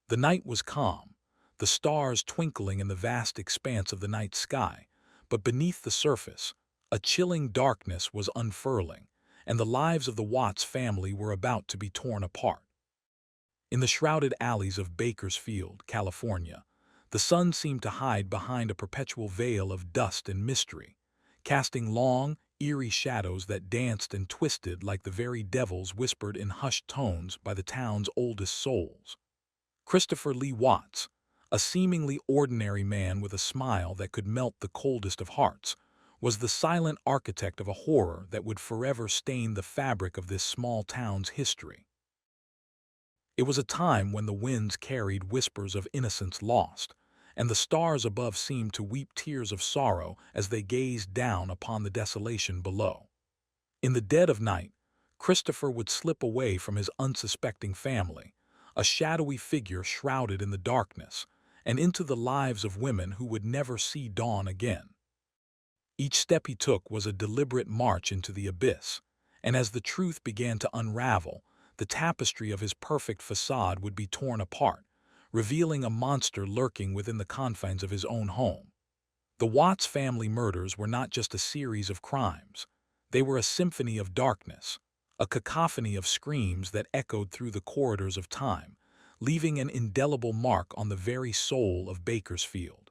The night was calm, the stars twinkling in the vast expanse of the night sky, but beneath the surface, a chilling darkness was unfurling, and the lives of the Watts family were about to be torn apart. In the shrouded alleys of Bakersfield, California, the sun seemed to hide behind a perpetual veil of dust and mystery, casting long, eerie shadows that danced and twisted like the very devils whispered in hushed tones by the town's oldest souls. Christopher Lee Watts, a seemingly ordinary man with a smile that could melt the coldest of hearts, was the silent architect of a horror that would forever stain the fabric of this small town's history. It was a time when the winds carried whispers of innocence lost, and the stars above seemed to weep tears of sorrow as they gazed down upon the desolation below. In the dead of night, Christopher would slip away from his unsuspecting family, a shadowy figure shrouded in the darkness, and into the lives of women who would never see dawn again. Each step he took was a deliberate march into the abyss, and as the truth began to unravel, the tapestry of his perfect facade would be torn apart, revealing a monster lurking within the confines of his own home. The Watts family murders were not just a series of crimes. They were a symphony of darkness, a cacophony of screams that echoed through the corridors of time, leaving an indelible mark on the very soul of Bakersfield.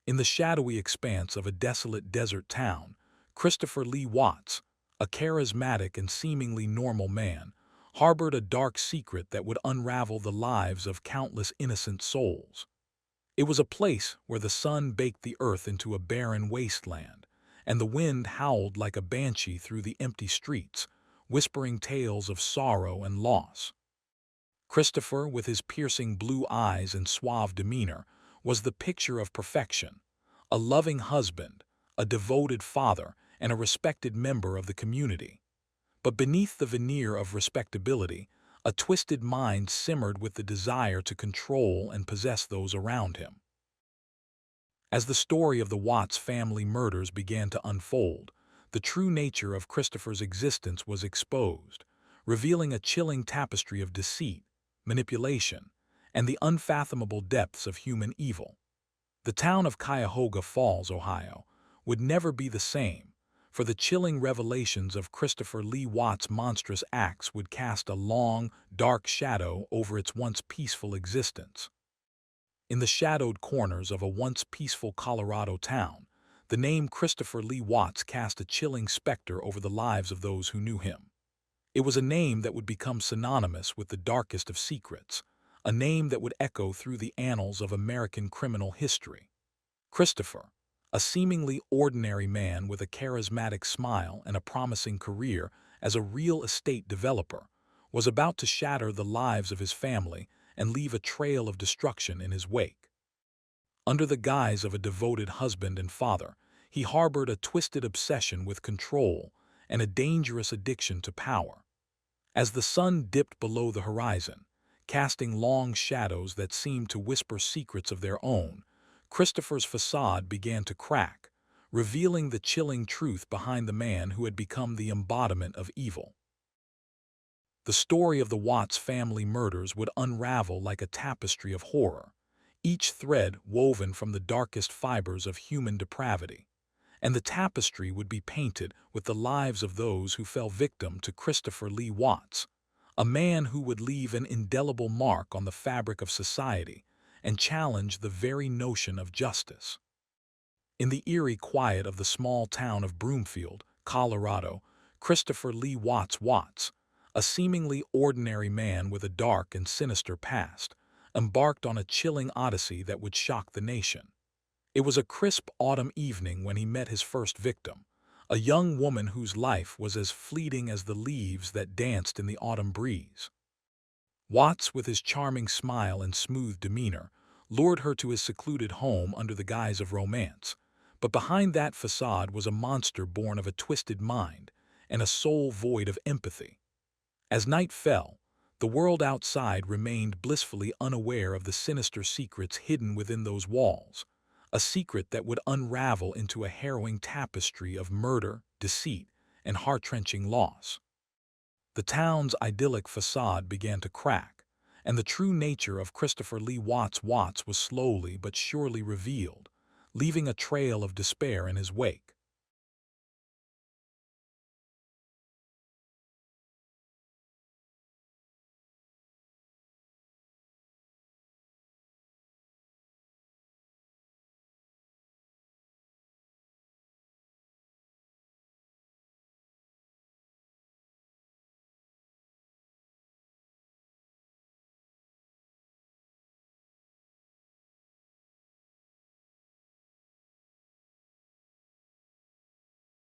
In the shadowy expanse of a desolate desert town, Christopher Lee Watts, a charismatic and seemingly normal man, harbored a dark secret that would unravel the lives of countless innocent souls. It was a place where the sun baked the earth into a barren wasteland, and the wind howled like a banshee through the empty streets, whispering tales of sorrow and loss. Christopher, with his piercing blue eyes and suave demeanor, was the picture of perfection: a loving husband, a devoted father, and a respected member of the community. But beneath the veneer of respectability, a twisted mind simmered with the desire to control and possess those around him. As the story of the Watts family murders began to unfold, the true nature of Christopher's existence was exposed, revealing a chilling tapestry of deceit, manipulation, and the unfathomable depths of human evil. The town of Cuyahoga Falls, Ohio, would never be the same, for the chilling revelations of Christopher Lee Watts' monstrous acts would cast a long, dark shadow over its once peaceful existence. In the shadowed corners of a once peaceful Colorado town, the name Christopher Lee Watts cast a chilling specter over the lives of those who knew him. It was a name that would become synonymous with the darkest of secrets, a name that would echo through the annals of American criminal history. Christopher, a seemingly ordinary man with a charismatic smile and a promising career as a real estate developer, was about to shatter the lives of his family and leave a trail of destruction in his wake. Under the guise of a devoted husband and father, he harbored a twisted obsession with control and a dangerous addiction to power. As the sun dipped below the horizon, casting long shadows that seemed to whisper secrets of their own, Christopher's facade began to crack, revealing the chilling truth behind the man who had become the embodiment of evil. The story of the Watts family murders would unravel like a tapestry of horror, each thread woven from the darkest fibers of human depravity. And the tapestry would be painted with the lives of those who fell victim to Christopher Lee Watts, a man who would leave an indelible mark on the fabric of society and challenge the very notion of justice. In the eerie quiet of the small town of Broomfield, Colorado, Christopher Lee Watts, a seemingly ordinary man with a dark and sinister past, embarked on a chilling odyssey that would shock the nation. It was a crisp autumn evening when he met his first victim, a young woman whose life was as fleeting as the leaves that danced in the autumn breeze. Watts, with his charming smile and smooth demeanor, lured her to his secluded home under the guise of romance, but behind that facade was a monster born of a twisted mind and a soul void of empathy. As night fell, the world outside remained blissfully unaware of the sinister secrets hidden within those walls, a secret that would unravel into a harrowing tapestry of murder, deceit, and heart-wrenching loss. The town's idyllic facade began to crack, and the true nature of Christopher Lee Watts was slowly but surely revealed, leaving a trail of despair in his wake.